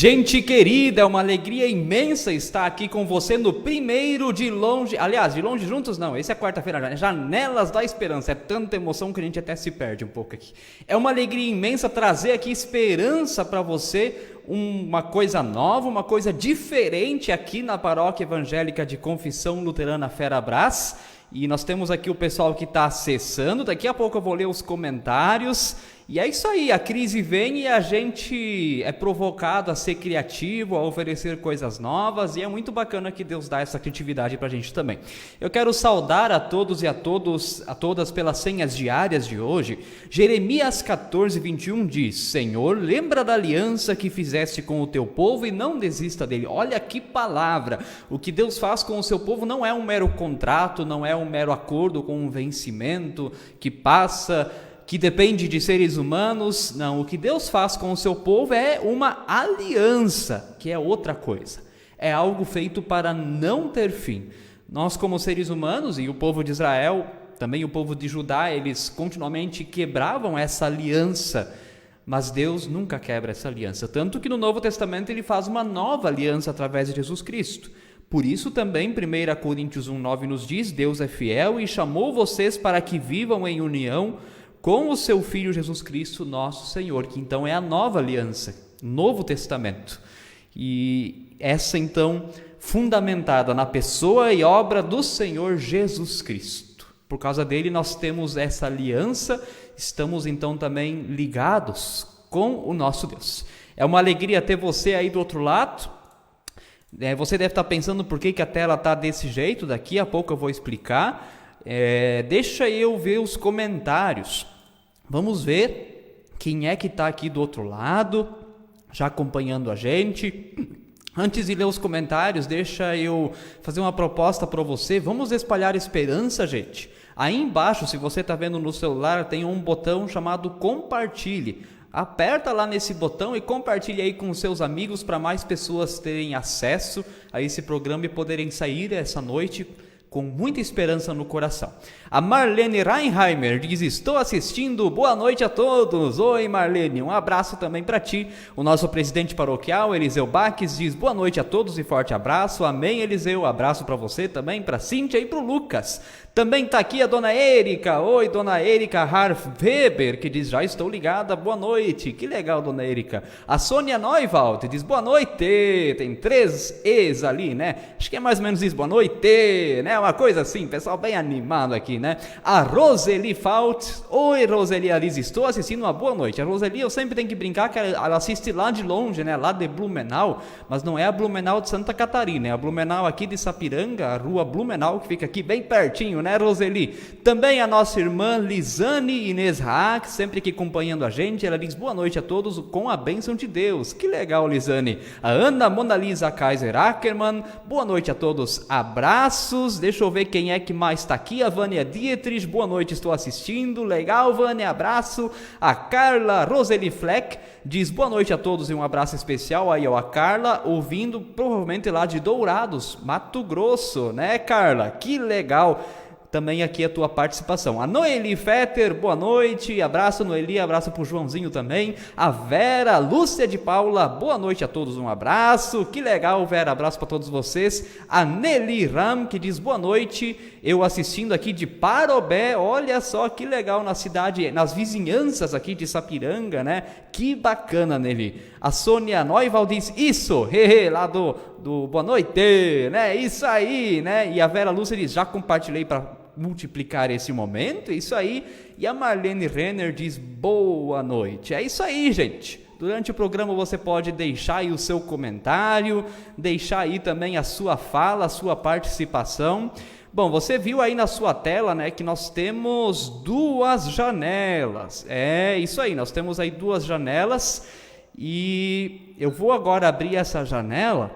Gente querida, é uma alegria imensa estar aqui com você no primeiro de longe, aliás, de longe juntos não, esse é quarta-feira, Janelas da Esperança, é tanta emoção que a gente até se perde um pouco aqui. É uma alegria imensa trazer aqui esperança para você, uma coisa nova, uma coisa diferente aqui na Paróquia Evangélica de Confissão Luterana Ferabras. E nós temos aqui o pessoal que está acessando, daqui a pouco eu vou ler os comentários. E é isso aí, a crise vem e a gente é provocado a ser criativo, a oferecer coisas novas, e é muito bacana que Deus dá essa criatividade para a gente também. Eu quero saudar a todos e a todas pelas senhas diárias de hoje. Jeremias 14, 21 diz: Senhor, lembra da aliança que fizeste com o teu povo e não desista dele. Olha que palavra! O que Deus faz com o seu povo não é um mero contrato, não é um mero acordo com um vencimento que passa, que depende de seres humanos. Não, o que Deus faz com o seu povo é uma aliança, que é outra coisa. É algo feito para não ter fim. Nós, como seres humanos, e o povo de Israel, também o povo de Judá, eles continuamente quebravam essa aliança, mas Deus nunca quebra essa aliança. Tanto que no Novo Testamento ele faz uma nova aliança através de Jesus Cristo. Por isso também 1 Coríntios 1,9 nos diz: Deus é fiel e chamou vocês para que vivam em união com o seu Filho Jesus Cristo, nosso Senhor, que então é a nova aliança, Novo Testamento. E essa então fundamentada na pessoa e obra do Senhor Jesus Cristo. Por causa dele nós temos essa aliança, estamos então também ligados com o nosso Deus. É uma alegria ter você aí do outro lado. Você deve estar pensando por que a tela está desse jeito, daqui a pouco eu vou explicar. Deixa eu ver os comentários. Vamos ver quem é que está aqui do outro lado, já acompanhando a gente. Antes de ler os comentários, deixa eu fazer uma proposta para você. Vamos espalhar esperança, gente. Aí embaixo, se você está vendo no celular, tem um botão chamado compartilhe. Aperta lá nesse botão e compartilhe aí com seus amigos para mais pessoas terem acesso a esse programa e poderem sair essa noite com muita esperança no coração. A Marlene Reinheimer diz: estou assistindo, boa noite a todos. Oi Marlene, um abraço também para ti. O nosso presidente paroquial, Eliseu Baques, diz: boa noite a todos e forte abraço. Amém, Eliseu, abraço para você também, para Cíntia e para o Lucas. Também está aqui a dona Érica. Oi, dona Érica Harf Weber, que diz: já estou ligada, boa noite. Que legal, dona Érica. A Sônia Neuwald diz: boa noite. Tem 3 E's ali, né? Acho que é mais ou menos isso, boa noite, né? Uma coisa assim, pessoal bem animado aqui, né? A Roseli Fault: oi, Roseli Alice, estou assistindo, uma boa noite. A Roseli, eu sempre tenho que brincar que ela assiste lá de longe, né? Lá de Blumenau, mas não é a Blumenau de Santa Catarina, é a Blumenau aqui de Sapiranga, a rua Blumenau, que fica aqui bem pertinho, né, Roseli? Também a nossa irmã Lisane Inês Haak, sempre aqui acompanhando a gente. Ela diz: boa noite a todos com a bênção de Deus. Que legal, Lisane. A Ana Mona Lisa Kaiser Ackermann: boa noite a todos, abraços. Deixa eu ver quem é que mais está aqui. A Vânia Dietrich: boa noite, estou assistindo. Legal, Vânia, abraço. A Carla Roseli Fleck diz: boa noite a todos e um abraço especial aí a Carla, ouvindo provavelmente lá de Dourados, Mato Grosso, né, Carla? Que legal também aqui a tua participação. A Noeli Fetter: boa noite, abraço Noeli, abraço pro Joãozinho também. A Vera Lúcia de Paula: boa noite a todos, um abraço. Que legal, Vera, abraço para todos vocês. A Nelly Ram, que diz: boa noite, eu assistindo aqui de Parobé. Olha só que legal, na cidade, nas vizinhanças aqui de Sapiranga, né? Que bacana, Nelly. A Sônia Neuwald diz: isso, lá do boa noite, né? Isso aí, né? E a Vera Lúcia diz: já compartilhei para multiplicar esse momento, isso aí. E a Marlene Renner diz: boa noite. É isso aí, gente. Durante o programa você pode deixar aí o seu comentário, deixar aí também a sua fala, a sua participação. Bom, você viu aí na sua tela, né, que nós temos 2 janelas. É isso aí, nós temos aí 2 janelas e eu vou agora abrir essa janela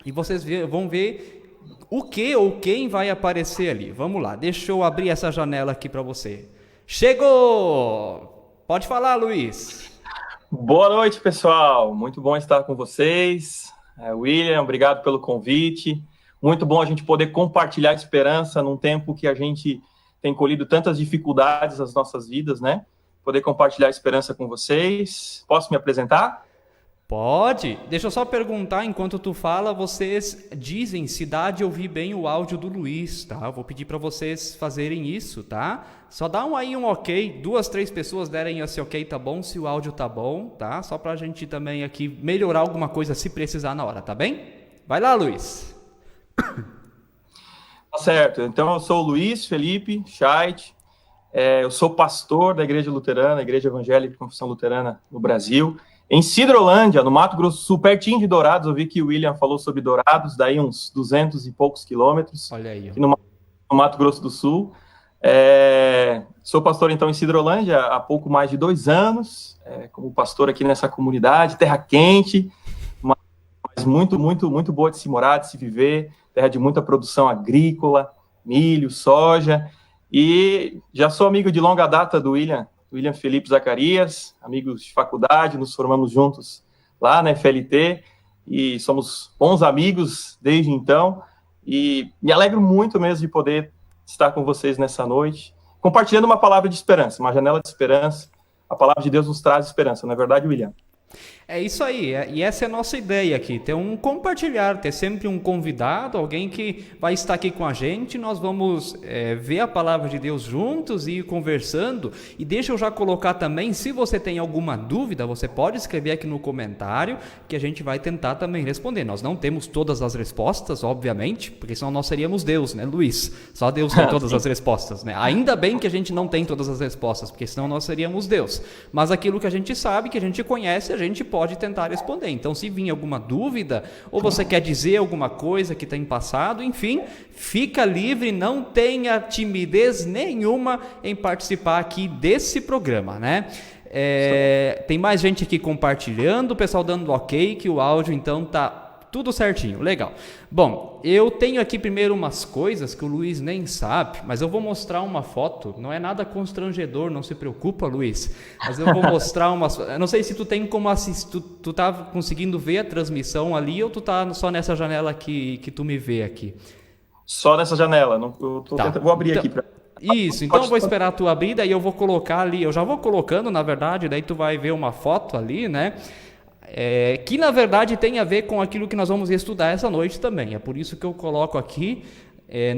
e vocês vão ver o que ou quem vai aparecer ali. Vamos lá, deixa eu abrir essa janela aqui para você. Chegou! Pode falar, Luiz. Boa noite, pessoal. Muito bom estar com vocês. William, obrigado pelo convite. Muito bom a gente poder compartilhar esperança num tempo que a gente tem colhido tantas dificuldades nas nossas vidas, né? Poder compartilhar esperança com vocês. Posso me apresentar? Pode. Deixa eu só perguntar, enquanto tu fala, vocês dizem se dá de ouvir bem o áudio do Luiz, tá? Eu vou pedir para vocês fazerem isso, tá? Só dá um ok, 2, 3 pessoas derem esse ok, tá bom? Se o áudio tá bom, tá? Só pra gente também aqui melhorar alguma coisa se precisar na hora, tá bem? Vai lá, Luiz. Tá certo. Então, eu sou o Luiz Felipe Scheidt, eu sou pastor da Igreja Luterana, Igreja Evangélica de Confissão Luterana no Brasil, em Sidrolândia, no Mato Grosso do Sul, pertinho de Dourados. Eu vi que o William falou sobre Dourados, daí uns 200 e poucos quilômetros. Olha aí. Aqui no Mato Grosso do Sul. Sou pastor, então, em Sidrolândia há pouco mais de 2 anos, como pastor aqui nessa comunidade, terra quente, mas muito, muito, muito boa de se morar, de se viver, terra de muita produção agrícola, milho, soja, e já sou amigo de longa data do William Felipe Zacarias, amigos de faculdade, nos formamos juntos lá na FLT, e somos bons amigos desde então, e me alegro muito mesmo de poder estar com vocês nessa noite, compartilhando uma palavra de esperança, uma janela de esperança. A palavra de Deus nos traz esperança, não é verdade, William? É isso aí, e essa é a nossa ideia aqui, ter um compartilhar, ter sempre um convidado, alguém que vai estar aqui com a gente, nós vamos ver a palavra de Deus juntos e ir conversando, e deixa eu já colocar também, se você tem alguma dúvida, você pode escrever aqui no comentário, que a gente vai tentar também responder. Nós não temos todas as respostas, obviamente, porque senão nós seríamos Deus, né, Luiz? Só Deus tem todas as respostas, né? Ainda bem que a gente não tem todas as respostas, porque senão nós seríamos Deus, mas aquilo que a gente sabe, que a gente conhece, a gente pode tentar responder. Então, se vir alguma dúvida, ou você quer dizer alguma coisa que tem passado, enfim, fica livre, não tenha timidez nenhuma em participar aqui desse programa, né? Tem mais gente aqui compartilhando, o pessoal dando ok, que o áudio então tá tudo certinho, legal. Bom, eu tenho aqui primeiro umas coisas que o Luiz nem sabe, mas eu vou mostrar uma foto, não é nada constrangedor, não se preocupa, Luiz, mas eu vou mostrar umas... Eu não sei se tu tem como assistir, tu tá conseguindo ver a transmissão ali ou tu tá só nessa janela que tu me vê aqui? Só nessa janela, vou abrir então, aqui para... Isso, então eu vou esperar tu abrir, daí eu vou colocar ali, eu já vou colocando, na verdade, daí tu vai ver uma foto ali, né? Que na verdade tem a ver com aquilo que nós vamos estudar essa noite também. É por isso que eu coloco aqui.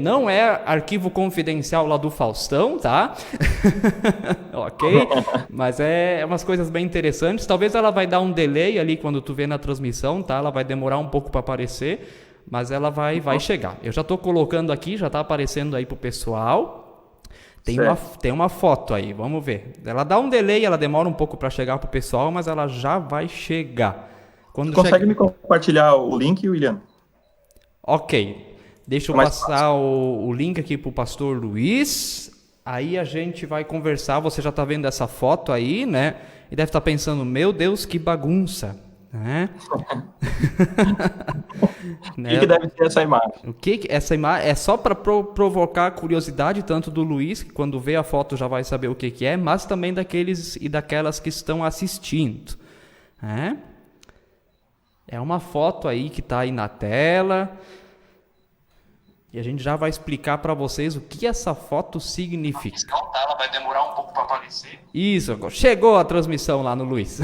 Não é arquivo confidencial lá do Faustão, tá? Ok? Mas é umas coisas bem interessantes. Talvez ela vai dar um delay ali quando tu vê na transmissão, tá? Ela vai demorar um pouco para aparecer, mas ela vai chegar. Eu já estou colocando aqui, já está aparecendo aí pro pessoal. Tem uma foto aí, vamos ver. Ela dá um delay, ela demora um pouco para chegar pro pessoal, mas ela já vai chegar. Consegue me compartilhar o link, William? Ok. Deixa eu passar o link aqui pro pastor Luiz. Aí a gente vai conversar. Você já está vendo essa foto aí, né? E deve estar pensando, meu Deus, que bagunça. Né? O que deve ser essa imagem? Essa imagem é só para provocar a curiosidade tanto do Luiz, que quando vê a foto já vai saber o que é, mas também daqueles e daquelas que estão assistindo. É uma foto aí que está aí na tela e a gente já vai explicar para vocês o que essa foto significa. Ela vai demorar um pouco para aparecer. Isso, chegou a transmissão lá no Luiz.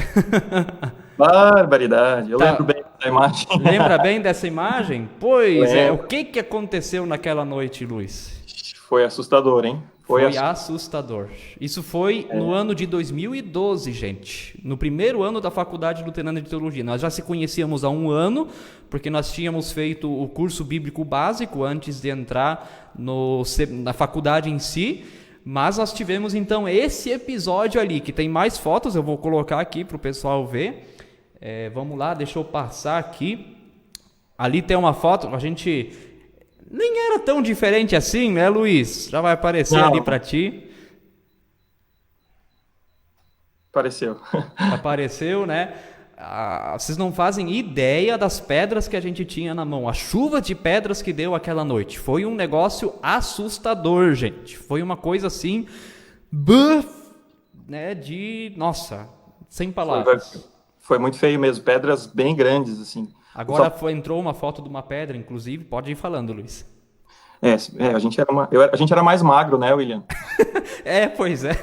Barbaridade, eu lembro bem dessa imagem. Lembra bem dessa imagem? Pois o que aconteceu naquela noite, Luiz? Foi assustador, hein? Foi assustador. Isso foi no ano de 2012, gente. No primeiro ano da Faculdade Luterana de Teologia. Nós já se conhecíamos há 1 ano, porque nós tínhamos feito o curso bíblico básico antes de entrar na faculdade em si. Mas nós tivemos então esse episódio ali, que tem mais fotos, eu vou colocar aqui para o pessoal ver. Vamos lá, deixa eu passar aqui. Ali tem uma foto, a gente nem era tão diferente assim, né, Luiz? Já vai aparecer ali para ti. Apareceu, né? Vocês não fazem ideia das pedras que a gente tinha na mão. A chuva de pedras que deu aquela noite. Foi um negócio assustador, gente. Foi uma coisa assim... né, nossa, sem palavras. Foi muito feio mesmo. Pedras bem grandes, assim. Agora entrou uma foto de uma pedra, inclusive. Pode ir falando, Luiz. A gente era mais magro, né, William? Pois é.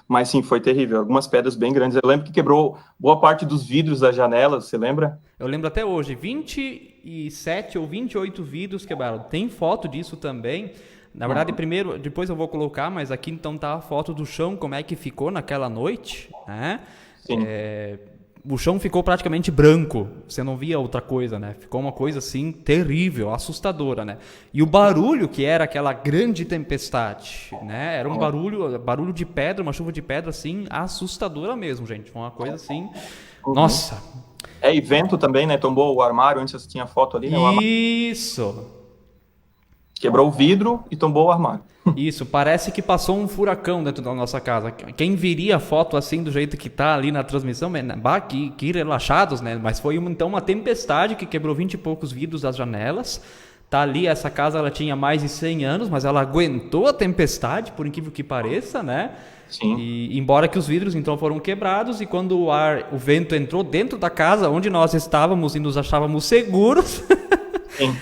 Mas sim, foi terrível. Algumas pedras bem grandes. Eu lembro que quebrou boa parte dos vidros das janelas, você lembra? Eu lembro até hoje, 27 ou 28 vidros quebraram. Tem foto disso também. Na verdade, primeiro, depois eu vou colocar, mas aqui então tá a foto do chão, como é que ficou naquela noite, né? Sim. O chão ficou praticamente branco, você não via outra coisa, né? Ficou uma coisa assim terrível, assustadora, né? E o barulho que era aquela grande tempestade, né? Era um barulho de pedra, uma chuva de pedra assim, assustadora mesmo, gente. Foi uma coisa assim, nossa. E vento também, né? Tombou o armário, antes você tinha foto ali, né? Isso. Quebrou o vidro e tombou o armário. Isso, parece que passou um furacão dentro da nossa casa. Quem viria a foto assim do jeito que tá ali na transmissão, que relaxados, né? Mas foi então uma tempestade que quebrou 20 e poucos vidros das janelas. Tá ali, essa casa ela tinha mais de 100 anos, mas ela aguentou a tempestade, por incrível que pareça, né? Sim. E embora que os vidros então foram quebrados, e quando o vento entrou dentro da casa onde nós estávamos e nos achávamos seguros, Sim.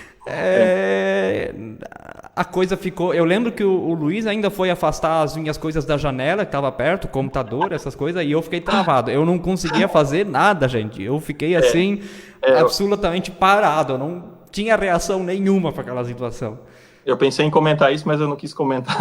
a coisa ficou... Eu lembro que o Luiz ainda foi afastar as minhas coisas da janela, que estava perto, o computador, essas coisas, e eu fiquei travado. Eu não conseguia fazer nada, gente. Eu fiquei assim, absolutamente parado. Eu não tinha reação nenhuma para aquela situação. Eu pensei em comentar isso, mas eu não quis comentar.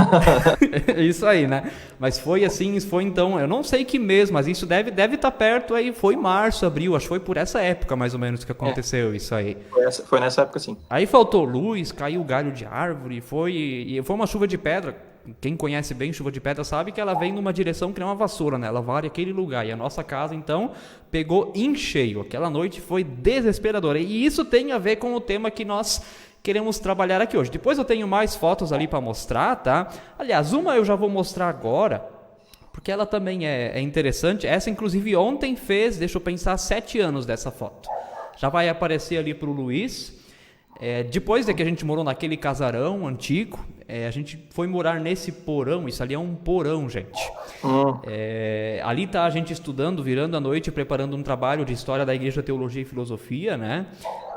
Isso aí, né? Mas foi assim, foi então, eu não sei que mês, mas isso deve estar perto aí, foi março, abril, acho que foi por essa época mais ou menos que aconteceu isso aí. Foi nessa época, sim. Aí faltou luz, caiu galho de árvore, foi uma chuva de pedra. Quem conhece bem chuva de pedra sabe que ela vem numa direção que nem uma vassoura, né? Ela varre aquele lugar. E a nossa casa, então, pegou em cheio. Aquela noite foi desesperadora. E isso tem a ver com o tema que nós queremos trabalhar aqui hoje. Depois eu tenho mais fotos ali para mostrar, tá? Aliás, uma eu já vou mostrar agora, porque ela também é interessante. Essa, inclusive, ontem fez, deixa eu pensar, 7 anos dessa foto. Já vai aparecer ali para o Luiz. Depois de que a gente morou naquele casarão antigo, a gente foi morar nesse porão. Isso ali é um porão, gente. Ali tá a gente estudando, virando a noite, preparando um trabalho de história da Igreja, Teologia e Filosofia, né?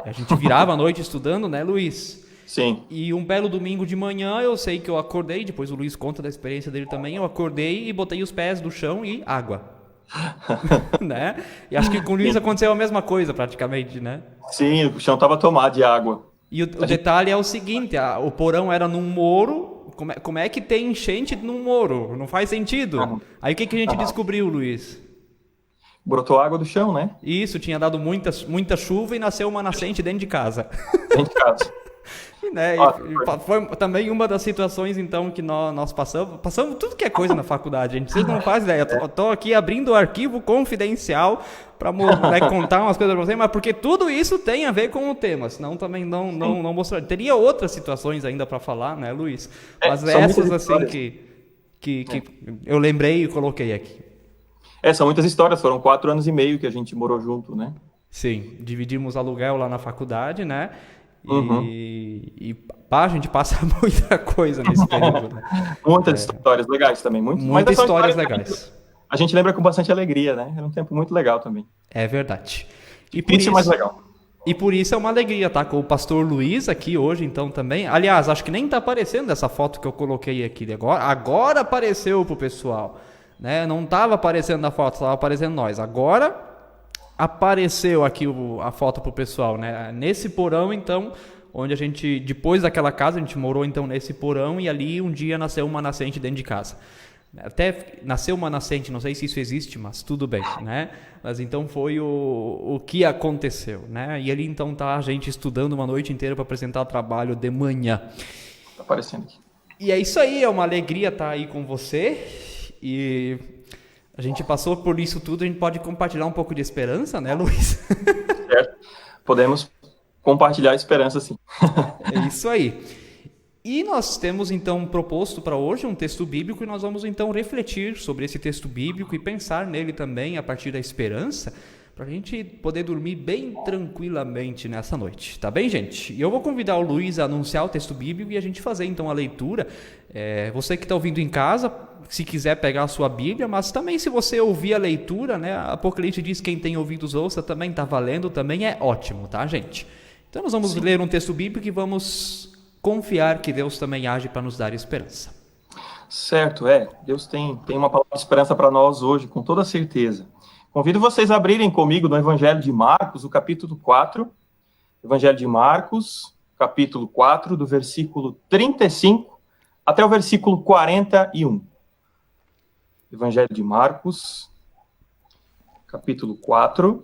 A gente virava a noite estudando, né, Luiz? Sim. E um belo domingo de manhã, eu sei que eu acordei, depois o Luiz conta da experiência dele também, eu acordei e botei os pés do chão e água. Né? E acho que com o Luiz aconteceu a mesma coisa praticamente, né? Sim, o chão estava tomado de água. E o detalhe é o seguinte, o porão era num moro. Como é que tem enchente num moro? Não faz sentido. Aí o que a gente descobriu, Luiz? Brotou água do chão, né? Isso, tinha dado muita chuva e nasceu uma nascente dentro de casa. Dentro de casa. Né? Foi também uma das situações, então, que nós passamos tudo que é coisa na faculdade, gente. Vocês não fazem ideia. Eu tô aqui abrindo o arquivo confidencial para contar umas coisas para vocês, mas porque tudo isso tem a ver com o tema, senão também não mostrar. Teria outras situações ainda para falar, né, Luiz? Mas essas, assim, que eu lembrei e coloquei aqui. São muitas histórias, foram 4 anos e meio que a gente morou junto, né? Sim, dividimos aluguel lá na faculdade, né? E a gente passa muita coisa nesse período, né? Muitas histórias legais também. Muitas histórias legais. A gente lembra com bastante alegria, né? Era um tempo muito legal também. É verdade. E por isso é mais legal. E por isso é uma alegria estar com o pastor Luiz aqui hoje, então, também. Aliás, acho que nem está aparecendo essa foto que eu coloquei aqui. Agora apareceu pro pessoal, né? Não estava aparecendo na foto, estava aparecendo nós. Agora apareceu aqui a foto pro pessoal, né? Nesse porão, então, onde a gente, depois daquela casa, a gente morou então nesse porão e ali um dia nasceu uma nascente dentro de casa. Até nasceu uma nascente, não sei se isso existe, mas tudo bem, né? Mas então foi o que aconteceu, né? E ali então tá a gente estudando uma noite inteira para apresentar o trabalho de manhã. Tá aparecendo aqui. E é isso aí, é uma alegria estar aí com você. E a gente passou por isso tudo, a gente pode compartilhar um pouco de esperança, né, Luiz? Certo. Podemos compartilhar a esperança, sim. É isso aí. E nós temos então proposto para hoje um texto bíblico e nós vamos então refletir sobre esse texto bíblico e pensar nele também a partir da esperança, para a gente poder dormir bem tranquilamente nessa noite, tá bem, gente? E eu vou convidar o Luiz a anunciar o texto bíblico e a gente fazer então a leitura. Você que está ouvindo em casa, se quiser pegar a sua Bíblia, mas também se você ouvir a leitura, né? Apocalipse diz: quem tem ouvidos ouça, também está valendo, também é ótimo, tá, gente? Então nós vamos ler um texto bíblico e vamos confiar que Deus também age para nos dar esperança. Certo, Deus tem uma palavra de esperança para nós hoje, com toda certeza. Convido vocês a abrirem comigo no Evangelho de Marcos, o capítulo 4. Evangelho de Marcos, capítulo 4, do versículo 35 até o versículo 41. Evangelho de Marcos, capítulo 4,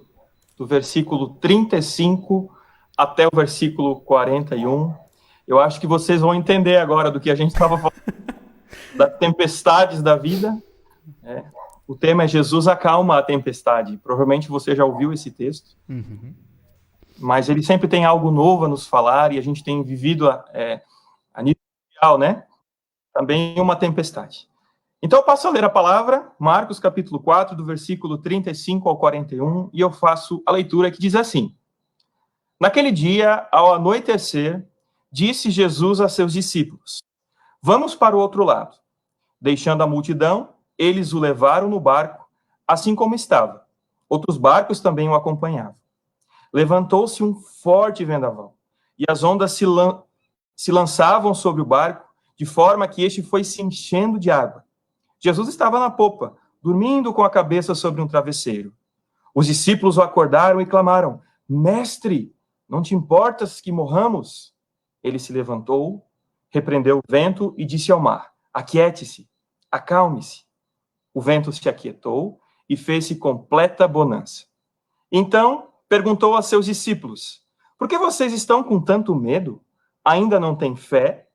do versículo 35 até o versículo 41. Eu acho que vocês vão entender agora do que a gente estava falando, das tempestades da vida. O tema é Jesus acalma a tempestade. Provavelmente você já ouviu esse texto. Uhum. Mas ele sempre tem algo novo a nos falar, e a gente tem vivido a nível mundial, né? Também uma tempestade. Então eu passo a ler a palavra, Marcos capítulo 4, do versículo 35 ao 41, e eu faço a leitura que diz assim: Naquele dia, ao anoitecer, disse Jesus a seus discípulos: Vamos para o outro lado. Deixando a multidão, eles o levaram no barco, assim como estava. Outros barcos também o acompanhavam. Levantou-se um forte vendaval, e as ondas se lançavam sobre o barco, de forma que este foi se enchendo de água. Jesus estava na popa, dormindo com a cabeça sobre um travesseiro. Os discípulos o acordaram e clamaram: Mestre, não te importas que morramos? Ele se levantou, repreendeu o vento e disse ao mar: Aquiete-se, acalme-se. O vento se aquietou e fez-se completa bonança. Então perguntou a seus discípulos: Por que vocês estão com tanto medo? Ainda não têm fé?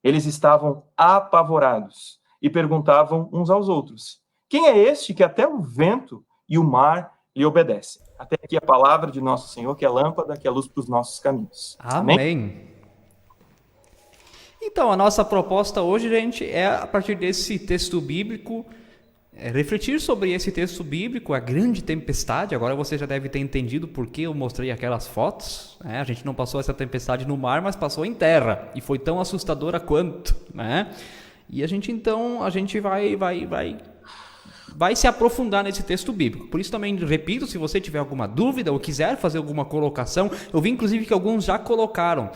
Eles estavam apavorados e perguntavam uns aos outros: Quem é este que até o vento e o mar lhe obedecem? Até aqui a palavra de nosso Senhor, que é lâmpada, que é luz para os nossos caminhos. Amém. Então, a nossa proposta hoje, gente, é, a partir desse texto bíblico, refletir sobre esse texto bíblico, a grande tempestade. Agora você já deve ter entendido por que eu mostrei aquelas fotos, né? A gente não passou essa tempestade no mar, mas passou em terra, e foi tão assustadora quanto, né? E a gente vai se aprofundar nesse texto bíblico. Por isso também, repito, se você tiver alguma dúvida ou quiser fazer alguma colocação, eu vi inclusive que alguns já colocaram.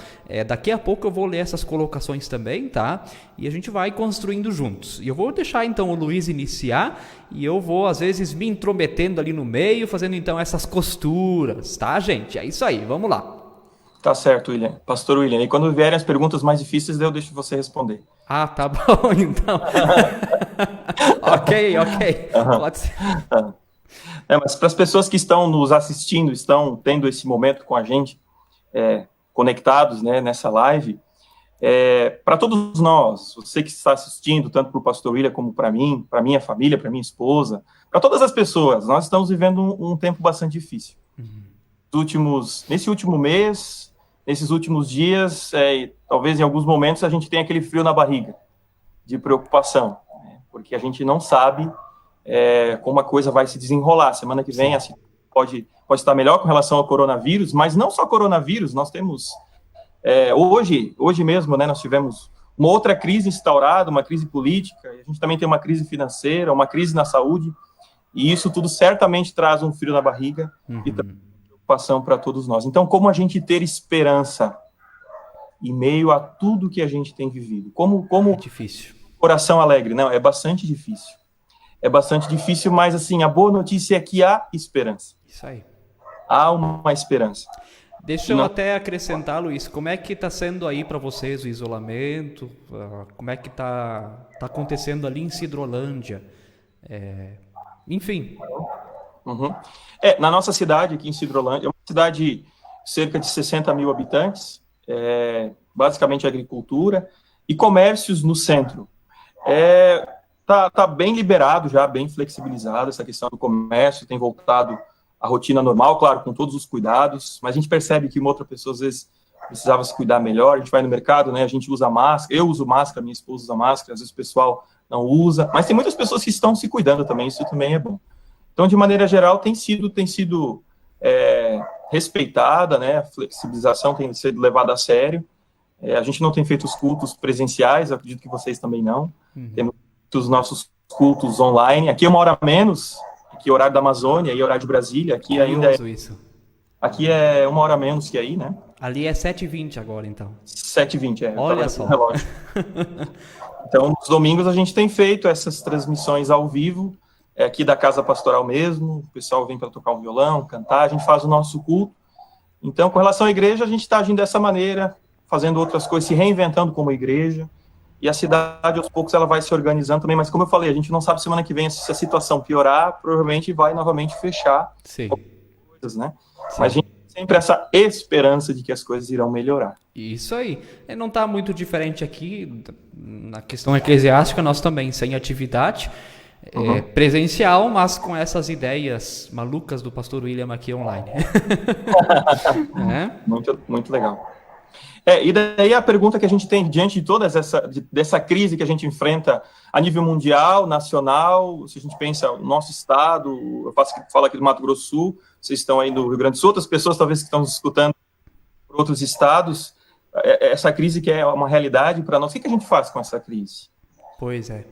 Daqui a pouco eu vou ler essas colocações também, tá? E a gente vai construindo juntos. E eu vou deixar então o Luiz iniciar, e eu vou às vezes me intrometendo ali no meio, fazendo então essas costuras, tá, gente? É isso aí, vamos lá. Tá certo, William. Pastor William, e quando vierem as perguntas mais difíceis, eu deixo você responder. Ah, tá bom, então. Ok. Pode ser. Mas para as pessoas que estão nos assistindo, estão tendo esse momento com a gente, conectados, né, nessa live, para todos nós, você que está assistindo, tanto para o pastor William como para mim, para minha família, para minha esposa, para todas as pessoas, nós estamos vivendo um tempo bastante difícil. Nesse último mês, nesses últimos dias, talvez em alguns momentos a gente tenha aquele frio na barriga, de preocupação, né? Porque a gente não sabe como a coisa vai se desenrolar. Semana que vem assim, pode estar melhor com relação ao coronavírus, mas não só coronavírus, nós temos, hoje mesmo, né, nós tivemos uma outra crise instaurada, uma crise política, e a gente também tem uma crise financeira, uma crise na saúde, e isso tudo certamente traz um frio na barriga e também preocupação para todos nós. Então, como a gente ter esperança em meio a tudo que a gente tem vivido? Como é difícil. Coração alegre? Não, é bastante difícil. É bastante difícil, mas assim, a boa notícia é que há esperança. Isso aí. Há uma esperança. Deixa eu até acrescentar, Luiz, como é que está sendo aí para vocês o isolamento? Como é que está acontecendo ali em Sidrolândia? Enfim. Na nossa cidade, aqui em Sidrolândia, é uma cidade de cerca de 60 mil habitantes, basicamente agricultura, e comércios no centro. Tá bem liberado já, bem flexibilizado essa questão do comércio, tem voltado à rotina normal, claro, com todos os cuidados, mas a gente percebe que uma outra pessoa, às vezes, precisava se cuidar melhor. A gente vai no mercado, né, a gente usa máscara, eu uso máscara, minha esposa usa máscara, às vezes o pessoal não usa, mas tem muitas pessoas que estão se cuidando também, isso também é bom. Então, de maneira geral, tem sido respeitada, né, a flexibilização tem sido levada a sério. A gente não tem feito os cultos presenciais, eu acredito que vocês também não. Temos os nossos cultos online. Aqui é 1 hora a menos, aqui é horário da Amazônia, aí é horário de Brasília, aqui ainda isso. Aqui é 1 hora a menos que aí, né? Ali é 7h20 agora, então. 7h20, Olha só. Então, nos domingos a gente tem feito essas transmissões ao vivo, aqui da Casa Pastoral mesmo, o pessoal vem para tocar um violão, cantar, a gente faz o nosso culto. Então, com relação à igreja, a gente está agindo dessa maneira, fazendo outras coisas, se reinventando como igreja, e a cidade, aos poucos, ela vai se organizando também, mas como eu falei, a gente não sabe semana que vem, se a situação piorar, provavelmente vai novamente fechar coisas, né? Sim. Mas a gente tem sempre essa esperança de que as coisas irão melhorar. Isso aí. Não está muito diferente aqui, na questão eclesiástica, nós também, sem atividade presencial, mas com essas ideias malucas do pastor William aqui online. Muito, muito legal. E daí a pergunta que a gente tem diante de toda dessa crise que a gente enfrenta a nível mundial, nacional, se a gente pensa no nosso estado, eu falo aqui do Mato Grosso do Sul, vocês estão aí do Rio Grande do Sul, outras pessoas talvez que estão nos escutando por outros estados, essa crise que é uma realidade para nós, o que a gente faz com essa crise? Pois é.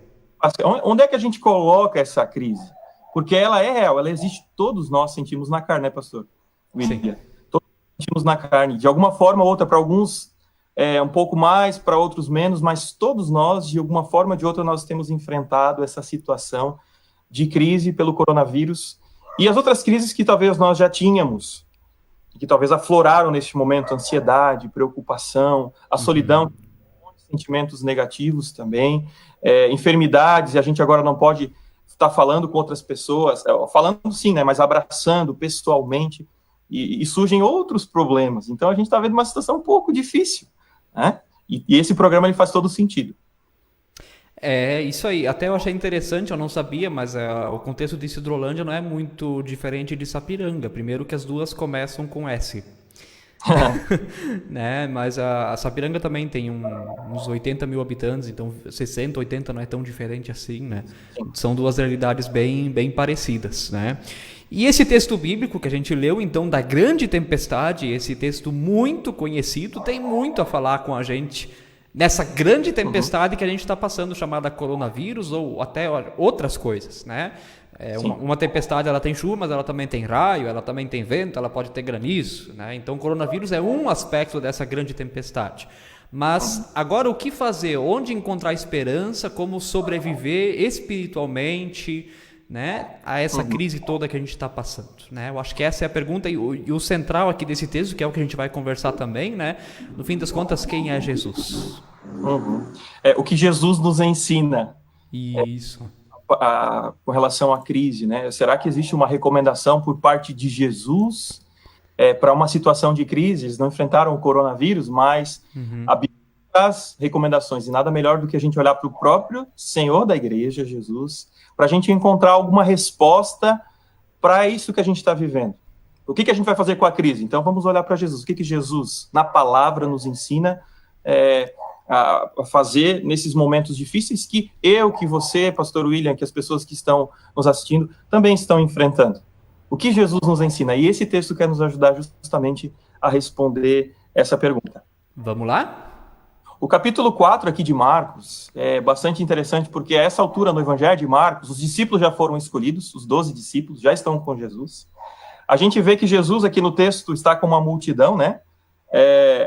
Onde é que a gente coloca essa crise? Porque ela é real, ela existe, todos nós sentimos na carne, né, pastor William? Sim. Todos sentimos na carne, de alguma forma ou outra, para alguns um pouco mais, para outros menos, mas todos nós, de alguma forma ou de outra, nós temos enfrentado essa situação de crise pelo coronavírus e as outras crises que talvez nós já tínhamos, que talvez afloraram neste momento, ansiedade, preocupação, a solidão, sentimentos negativos também, enfermidades, e a gente agora não pode estar falando com outras pessoas, falando sim, né, mas abraçando pessoalmente, e surgem outros problemas. Então a gente está vendo uma situação um pouco difícil, né? E esse programa ele faz todo sentido. Isso aí. Até eu achei interessante, eu não sabia, mas o contexto de Sidrolândia não é muito diferente de Sapiranga. Primeiro que as duas começam com S. Né? Mas a Sapiranga também tem uns 80 mil habitantes, então 60, 80 não é tão diferente assim, né? São duas realidades bem, bem parecidas, né? E esse texto bíblico que a gente leu, então, da grande tempestade, esse texto muito conhecido, tem muito a falar com a gente nessa grande tempestade que a gente está passando, chamada coronavírus, ou até outras coisas, né? Uma tempestade, ela tem chuva, mas ela também tem raio, ela também tem vento, ela pode ter granizo, né? Então o coronavírus é um aspecto dessa grande tempestade. Mas agora o que fazer? Onde encontrar esperança? Como sobreviver espiritualmente, né, a essa crise toda que a gente está passando, né? Eu acho que essa é a pergunta e o central aqui desse texto, que é o que a gente vai conversar também, né? No fim das contas, quem é Jesus? O que Jesus nos ensina. Isso. Com relação à crise, né? Será que existe uma recomendação por parte de Jesus para uma situação de crise? Eles não enfrentaram o coronavírus, mas a Bíblia traz recomendações, e nada melhor do que a gente olhar para o próprio Senhor da igreja, Jesus, para a gente encontrar alguma resposta para isso que a gente está vivendo. O que a gente vai fazer com a crise? Então vamos olhar para Jesus. O que Jesus, na palavra, nos ensina a fazer nesses momentos difíceis que que você, pastor William, que as pessoas que estão nos assistindo também estão enfrentando. O que Jesus nos ensina? E esse texto quer nos ajudar justamente a responder essa pergunta. Vamos lá? O capítulo 4 aqui de Marcos é bastante interessante, porque a essa altura no Evangelho de Marcos, os discípulos já foram escolhidos, os 12 discípulos já estão com Jesus. A gente vê que Jesus aqui no texto está com uma multidão, né?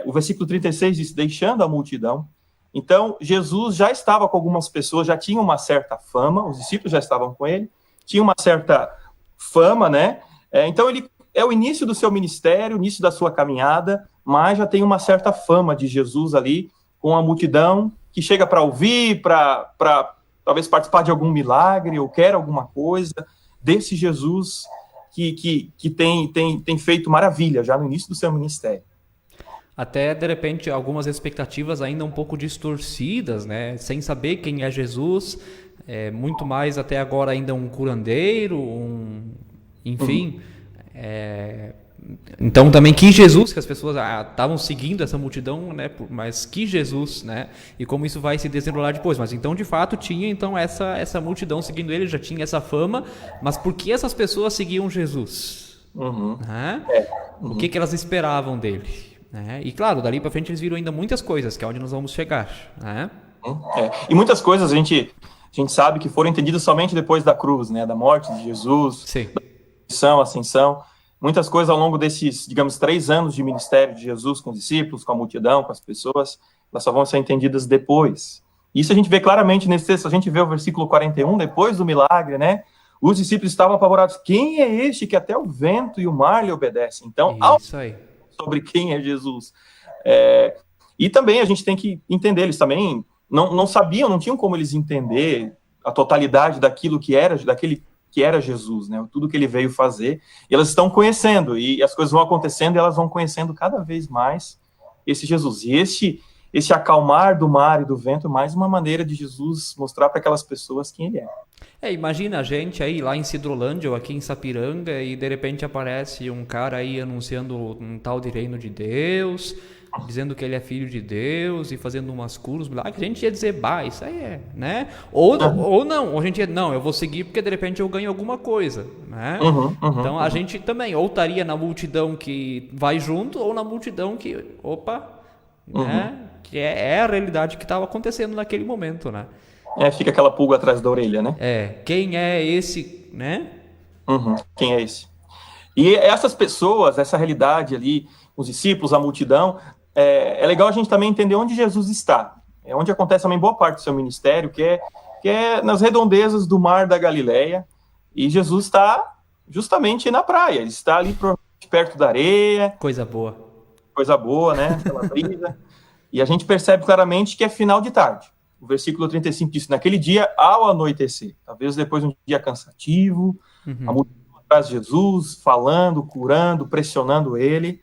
O versículo 36 diz, deixando a multidão. Então, Jesus já estava com algumas pessoas, já tinha uma certa fama, os discípulos já estavam com ele, tinha uma certa fama, né? Então, ele é o início do seu ministério, o início da sua caminhada, mas já tem uma certa fama de Jesus ali, com a multidão que chega para ouvir, para talvez participar de algum milagre, ou quer alguma coisa, desse Jesus que tem feito maravilha já no início do seu ministério. Até, de repente, algumas expectativas ainda um pouco distorcidas, né? Sem saber quem é Jesus, muito mais até agora ainda um curandeiro, enfim. Então também que Jesus, que as pessoas estavam seguindo essa multidão, né? Mas que Jesus, né? E como isso vai se desenrolar depois. Mas então, de fato, tinha então essa multidão seguindo ele, já tinha essa fama, mas por que essas pessoas seguiam Jesus? Né? O que elas esperavam dele? E claro, dali para frente eles viram ainda muitas coisas, que é onde nós vamos chegar, né? E muitas coisas a gente sabe que foram entendidas somente depois da cruz, né? Da morte de Jesus, da ascensão. Muitas coisas ao longo desses, digamos, 3 anos de ministério de Jesus com os discípulos, com a multidão, com as pessoas, elas só vão ser entendidas depois. Isso a gente vê claramente nesse texto, a gente vê o versículo 41, depois do milagre, né? Os discípulos estavam apavorados. Quem é este que até o vento e o mar lhe obedecem? Então, Isso aí. sobre quem é Jesus. E também a gente tem que entender, eles também não sabiam, não tinham como eles entender a totalidade daquilo que era, daquele que era Jesus, né? Tudo que ele veio fazer. E elas estão conhecendo, e as coisas vão acontecendo, e elas vão conhecendo cada vez mais esse Jesus. E esse acalmar do mar e do vento é mais uma maneira de Jesus mostrar para aquelas pessoas quem ele é. Imagina a gente aí lá em Cidrolândia ou aqui em Sapiranga e de repente aparece um cara aí anunciando um tal de reino de Deus, dizendo que ele é filho de Deus e fazendo umas curas, a gente ia dizer, bah, isso aí é, né? Ou não, a gente ia, não, eu vou seguir porque de repente eu ganho alguma coisa, né? Então a gente também, ou estaria na multidão que vai junto, ou na multidão que, né? Que é a realidade que estava acontecendo naquele momento, né? Fica aquela pulga atrás da orelha, né? Quem é esse, né? Quem é esse? E essas pessoas, essa realidade ali, os discípulos, a multidão, é legal a gente também entender onde Jesus está. É onde acontece também boa parte do seu ministério, que é nas redondezas do mar da Galileia, e Jesus está justamente na praia, ele está ali perto da areia. Coisa boa, né? Aquela brisa. E a gente percebe claramente que é final de tarde. O versículo 35 diz, naquele dia, ao anoitecer, talvez depois de um dia cansativo, a multidão atrás de Jesus, falando, curando, pressionando ele.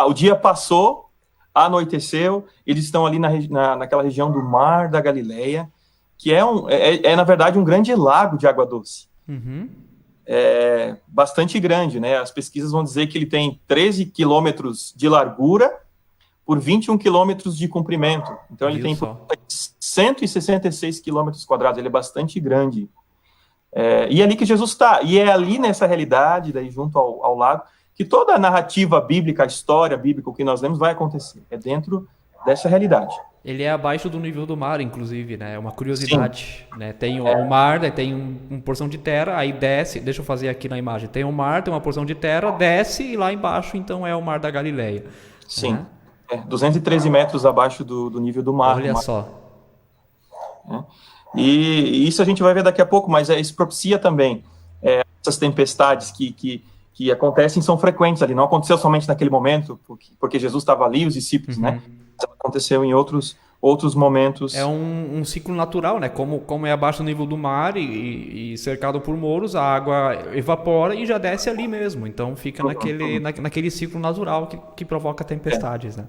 O dia passou, anoiteceu, eles estão ali naquela região do mar da Galileia, que na verdade, um grande lago de água doce. Bastante grande, né? As pesquisas vão dizer que ele tem 13 quilômetros de largura por 21 quilômetros de comprimento. Então ele tem 166 quilômetros quadrados, ele é bastante grande. E é ali que Jesus está. E é ali nessa realidade, daí junto ao lago, que toda a narrativa bíblica, a história bíblica, o que nós lemos, vai acontecer. É dentro dessa realidade. Ele é abaixo do nível do mar, inclusive, né? É uma curiosidade, né? Tem o mar, daí tem uma porção de terra, aí desce, deixa eu fazer aqui na imagem, tem o mar, tem uma porção de terra, desce e lá embaixo, então, é o mar da Galileia. Sim, 213 metros abaixo do nível do mar. Olha só. E isso a gente vai ver daqui a pouco, mas isso propicia também essas tempestades que acontecem, são frequentes ali, não aconteceu somente naquele momento, porque Jesus estava ali, os discípulos, né? Aconteceu em outros momentos. É um ciclo natural, né? Como é abaixo do nível do mar e cercado por muros, a água evapora e já desce ali mesmo. Então fica naquele ciclo natural que provoca tempestades, né?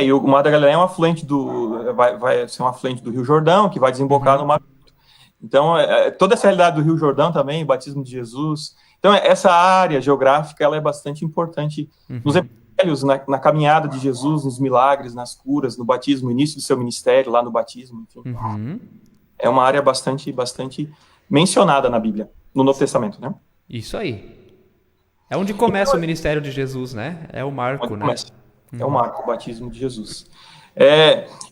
E o Mar da Galileia é um afluente vai ser um afluente do Rio Jordão, que vai desembocar no Mar. Então, toda essa realidade do Rio Jordão também, o batismo de Jesus. Então, essa área geográfica, ela é bastante importante nos evangelhos, na caminhada de Jesus, nos milagres, nas curas, no batismo, no início do seu ministério, lá no batismo, enfim. É uma área bastante mencionada na Bíblia, no Novo Testamento, né? Isso aí. É onde começa o ministério de Jesus, né? É o marco, né? É o marco, o batismo de Jesus.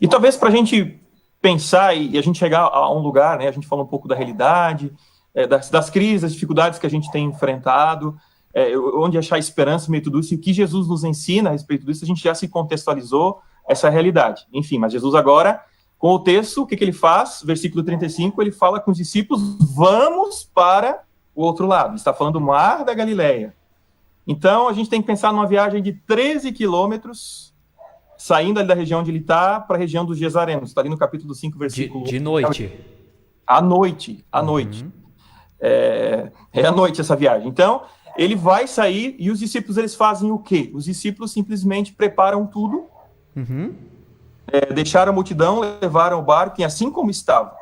E talvez para a gente pensar e a gente chegar a um lugar, né? A gente falou um pouco da realidade, das crises, das dificuldades que a gente tem enfrentado, onde achar esperança no meio de tudo isso, e o que Jesus nos ensina a respeito disso, a gente já se contextualizou essa realidade. Enfim, mas Jesus agora, com o texto, o que ele faz? Versículo 35, ele fala com os discípulos, vamos para o outro lado. Ele está falando do Mar da Galileia. Então, a gente tem que pensar numa viagem de 13 quilômetros, saindo ali da região onde ele está, para a região dos Gesarenos. Está ali no capítulo 5, versículo... De noite. À noite. À noite essa viagem. Então, ele vai sair e os discípulos, eles fazem o quê? Os discípulos simplesmente preparam tudo, deixaram a multidão, levaram o barco, e assim como estava.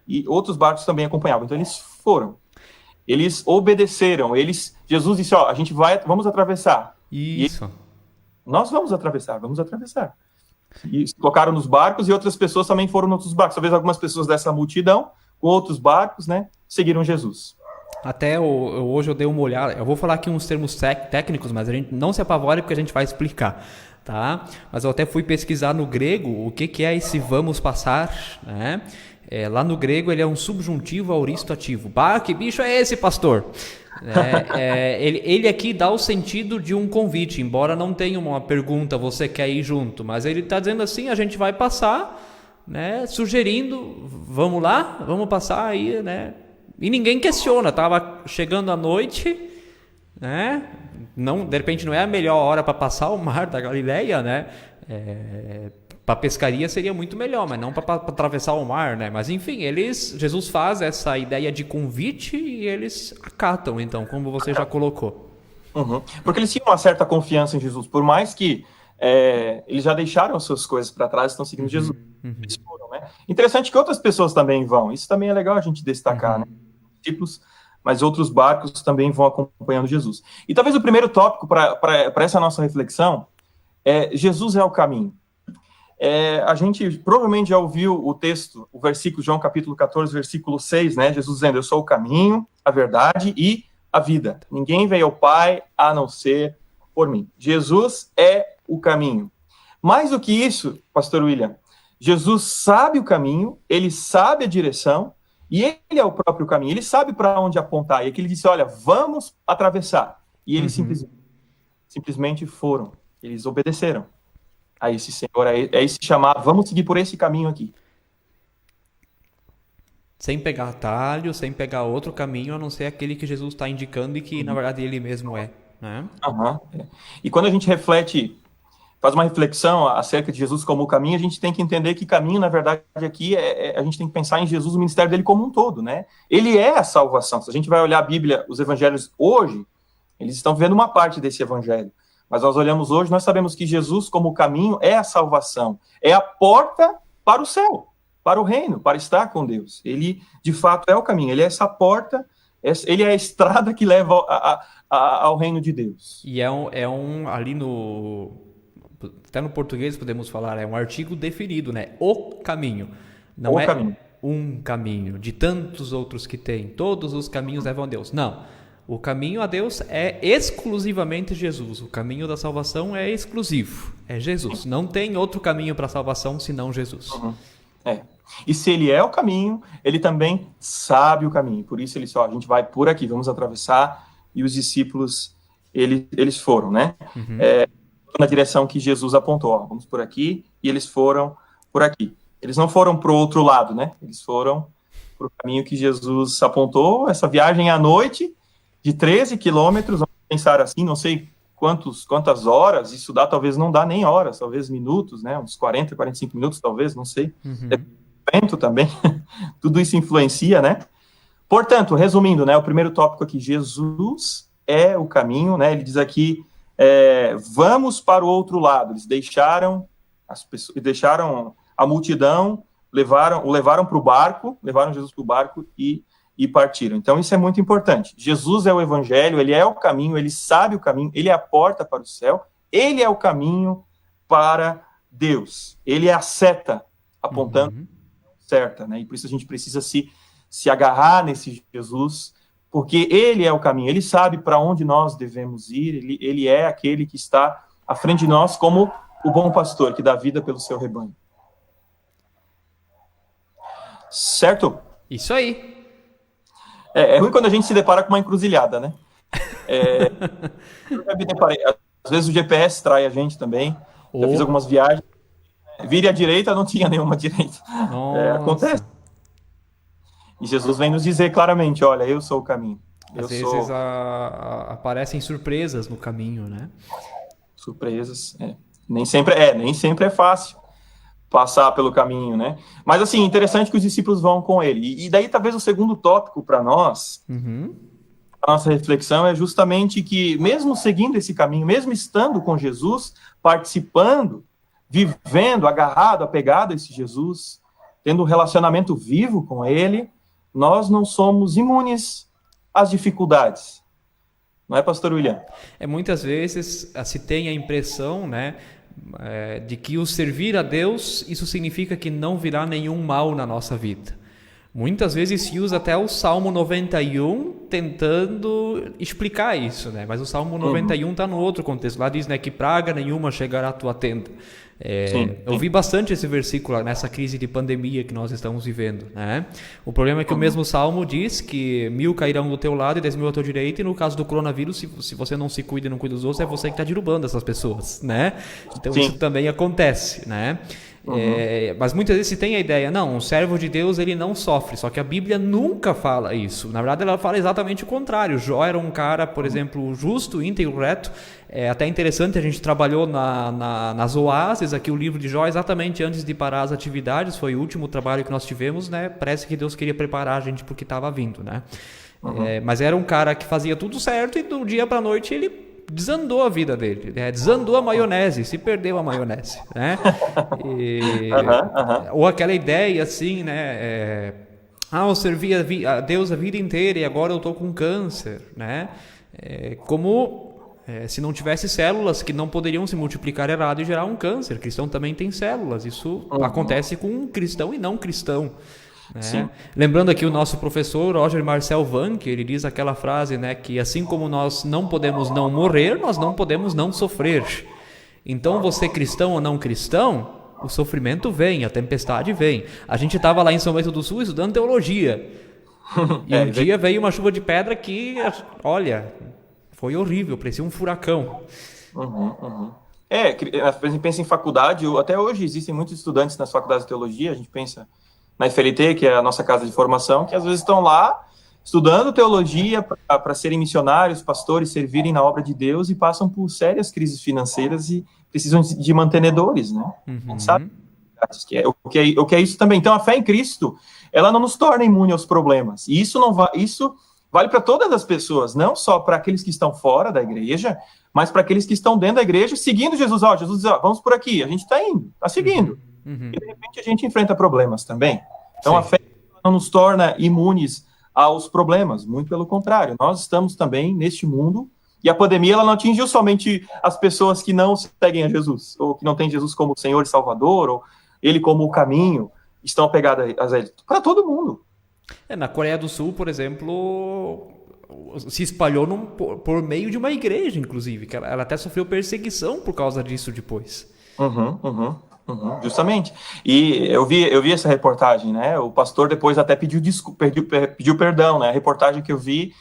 E outros barcos também acompanhavam. Então, eles foram. Eles obedeceram. Jesus disse, vamos atravessar. Isso. Nós vamos atravessar. E se colocaram nos barcos e outras pessoas também foram nos outros barcos. Talvez algumas pessoas dessa multidão, com outros barcos, né, seguiram Jesus. Até hoje eu dei uma olhada, eu vou falar aqui uns termos técnicos, mas a gente não se apavore porque a gente vai explicar, tá? Mas eu até fui pesquisar no grego o que é esse vamos passar, né? Lá no grego ele é um subjuntivo auristo ativo. Bah, que bicho é esse, pastor? Ele aqui dá o sentido de um convite, embora não tenha uma pergunta, você quer ir junto? Mas ele está dizendo assim, a gente vai passar, né, sugerindo, vamos lá, vamos passar aí, né? E ninguém questiona, tava chegando a noite, né? Não, de repente não é a melhor hora para passar o mar da Galileia, né? Para pescaria seria muito melhor, mas não para atravessar o mar, né? Mas enfim, Jesus faz essa ideia de convite e eles acatam, então, como você já colocou. Uhum. Porque eles tinham uma certa confiança em Jesus, por mais que eles já deixaram as suas coisas para trás, estão seguindo Jesus. Eles foram, né? Interessante que outras pessoas também vão. Isso também é legal a gente destacar, né? Discípulos, mas outros barcos também vão acompanhando Jesus. E talvez o primeiro tópico para essa nossa reflexão é Jesus é o caminho. A gente provavelmente já ouviu o texto, o versículo, João capítulo 14, versículo 6, né? Jesus dizendo, eu sou o caminho, a verdade e a vida. Ninguém veio ao Pai a não ser por mim. Jesus é o caminho. Mais do que isso, pastor William, Jesus sabe o caminho, ele sabe a direção, e ele é o próprio caminho, ele sabe para onde apontar. E aqui ele disse, olha, vamos atravessar. E eles simplesmente foram, eles obedeceram a esse Senhor, a esse chamado, vamos seguir por esse caminho aqui. Sem pegar atalho, sem pegar outro caminho, a não ser aquele que Jesus está indicando e que, na verdade, ele mesmo é. Né? E quando a gente reflete, faz uma reflexão acerca de Jesus como o caminho, a gente tem que entender que caminho, na verdade, aqui, a gente tem que pensar em Jesus, o ministério dele como um todo, né? Ele é a salvação. Se a gente vai olhar a Bíblia, os evangelhos hoje, eles estão vivendo uma parte desse evangelho. Mas nós olhamos hoje, nós sabemos que Jesus, como caminho, é a salvação. É a porta para o céu, para o reino, para estar com Deus. Ele, de fato, é o caminho. Ele é essa porta, ele é a estrada que leva ao reino de Deus. E ali até no português podemos falar, é um artigo definido, né? O caminho. Não o é caminho. Um caminho, de tantos outros que tem. Todos os caminhos levam a Deus. Não. O caminho a Deus é exclusivamente Jesus. O caminho da salvação é exclusivo. É Jesus. Não tem outro caminho para a salvação senão Jesus. E se ele é o caminho, ele também sabe o caminho. Por isso ele disse, a gente vai por aqui, vamos atravessar. E os discípulos, eles foram, né? Na direção que Jesus apontou. Vamos por aqui. E eles foram por aqui. Eles não foram para o outro lado, né? Eles foram para o caminho que Jesus apontou. Essa viagem à noite, de 13 quilômetros, vamos pensar assim, não sei quantas horas, isso dá, talvez não dá nem horas, talvez minutos, né, uns 40, 45 minutos, talvez, não sei, vento também, tudo isso influencia, né? Portanto, resumindo, né, o primeiro tópico aqui, Jesus é o caminho, né, ele diz aqui, vamos para o outro lado, eles deixaram a multidão, o levaram para o barco, levaram Jesus para o barco e partiram. Então, isso é muito importante. Jesus é o evangelho, ele é o caminho, ele sabe o caminho, ele é a porta para o céu, ele é o caminho para Deus. Ele é a seta apontando certa, né? E por isso a gente precisa se agarrar nesse Jesus, porque ele é o caminho, ele sabe para onde nós devemos ir, ele é aquele que está à frente de nós como o bom pastor, que dá vida pelo seu rebanho. Certo? Isso aí. É ruim quando a gente se depara com uma encruzilhada, né? Às vezes o GPS trai a gente também. Já fiz algumas viagens. Vire à direita, não tinha nenhuma direita. Acontece. E Jesus vem nos dizer claramente, olha, eu sou o caminho. Às vezes aparecem surpresas no caminho, né? Surpresas, Nem sempre é fácil passar pelo caminho, né? Mas, assim, interessante que os discípulos vão com ele. E daí, talvez, o segundo tópico para nós, a nossa reflexão, é justamente que, mesmo seguindo esse caminho, mesmo estando com Jesus, participando, vivendo, agarrado, apegado a esse Jesus, tendo um relacionamento vivo com ele, nós não somos imunes às dificuldades. Não é, pastor William? Muitas vezes se tem a impressão, né, de que o servir a Deus, isso significa que não virá nenhum mal na nossa vida. Muitas vezes se usa até o Salmo 91 tentando explicar isso, né? Mas o Salmo 91 está no outro contexto. Lá diz, né, que praga nenhuma chegará à tua tenda. Eu vi bastante esse versículo nessa crise de pandemia que nós estamos vivendo, né? O problema é que o mesmo Salmo diz que 1000 cairão do teu lado e 10.000 ao teu direito, e no caso do coronavírus, se você não se cuida e não cuida dos outros, é você que está derrubando essas pessoas, né? Então isso também acontece, né? Mas muitas vezes se tem a ideia, não, um servo de Deus ele não sofre, só que a Bíblia nunca fala isso. Na verdade ela fala exatamente o contrário. Jó era um cara, por exemplo, justo, íntegro, reto. É até interessante, a gente trabalhou nas oásis, aqui o livro de Jó, exatamente antes de parar as atividades, foi o último trabalho que nós tivemos, né? Parece que Deus queria preparar a gente porque estava vindo, né? Mas era um cara que fazia tudo certo e do dia para a noite ele desandou a vida dele, né? Desandou a maionese, se perdeu a maionese, né? Ou aquela ideia assim, né? Eu servi a Deus a vida inteira e agora eu estou com câncer, né? Se não tivesse células que não poderiam se multiplicar errado e gerar um câncer. Cristão também tem células, isso acontece com um cristão e não cristão. Né? Lembrando aqui o nosso professor Roger Marcel Vanck, ele diz aquela frase, né, que assim como nós não podemos não morrer, nós não podemos não sofrer. Então você cristão ou não cristão, o sofrimento vem, a tempestade vem. A gente estava lá em São Bento do Sul estudando teologia e um dia veio uma chuva de pedra que, olha, foi horrível, parecia um furacão. A gente pensa em faculdade, até hoje existem muitos estudantes nas faculdades de teologia, a gente pensa na FLT, que é a nossa casa de formação, que às vezes estão lá estudando teologia para serem missionários, pastores, servirem na obra de Deus e passam por sérias crises financeiras e precisam de mantenedores, né? A gente sabe o que é isso também. Então, a fé em Cristo, ela não nos torna imune aos problemas. E isso vale para todas as pessoas, não só para aqueles que estão fora da igreja, mas para aqueles que estão dentro da igreja, seguindo Jesus. Jesus diz, vamos por aqui, a gente está indo, está seguindo. E de repente a gente enfrenta problemas também. Então a fé não nos torna imunes aos problemas, muito pelo contrário. Nós estamos também neste mundo, e a pandemia ela não atingiu somente as pessoas que não seguem a Jesus, ou que não têm Jesus como Senhor e Salvador, ou Ele como o caminho, estão apegadas a Ele. Para todo mundo. Na Coreia do Sul, por exemplo, se espalhou por meio de uma igreja, inclusive, que ela até sofreu perseguição por causa disso depois. Justamente. E eu vi essa reportagem, né? O pastor depois até pediu perdão, né? A reportagem que eu vi,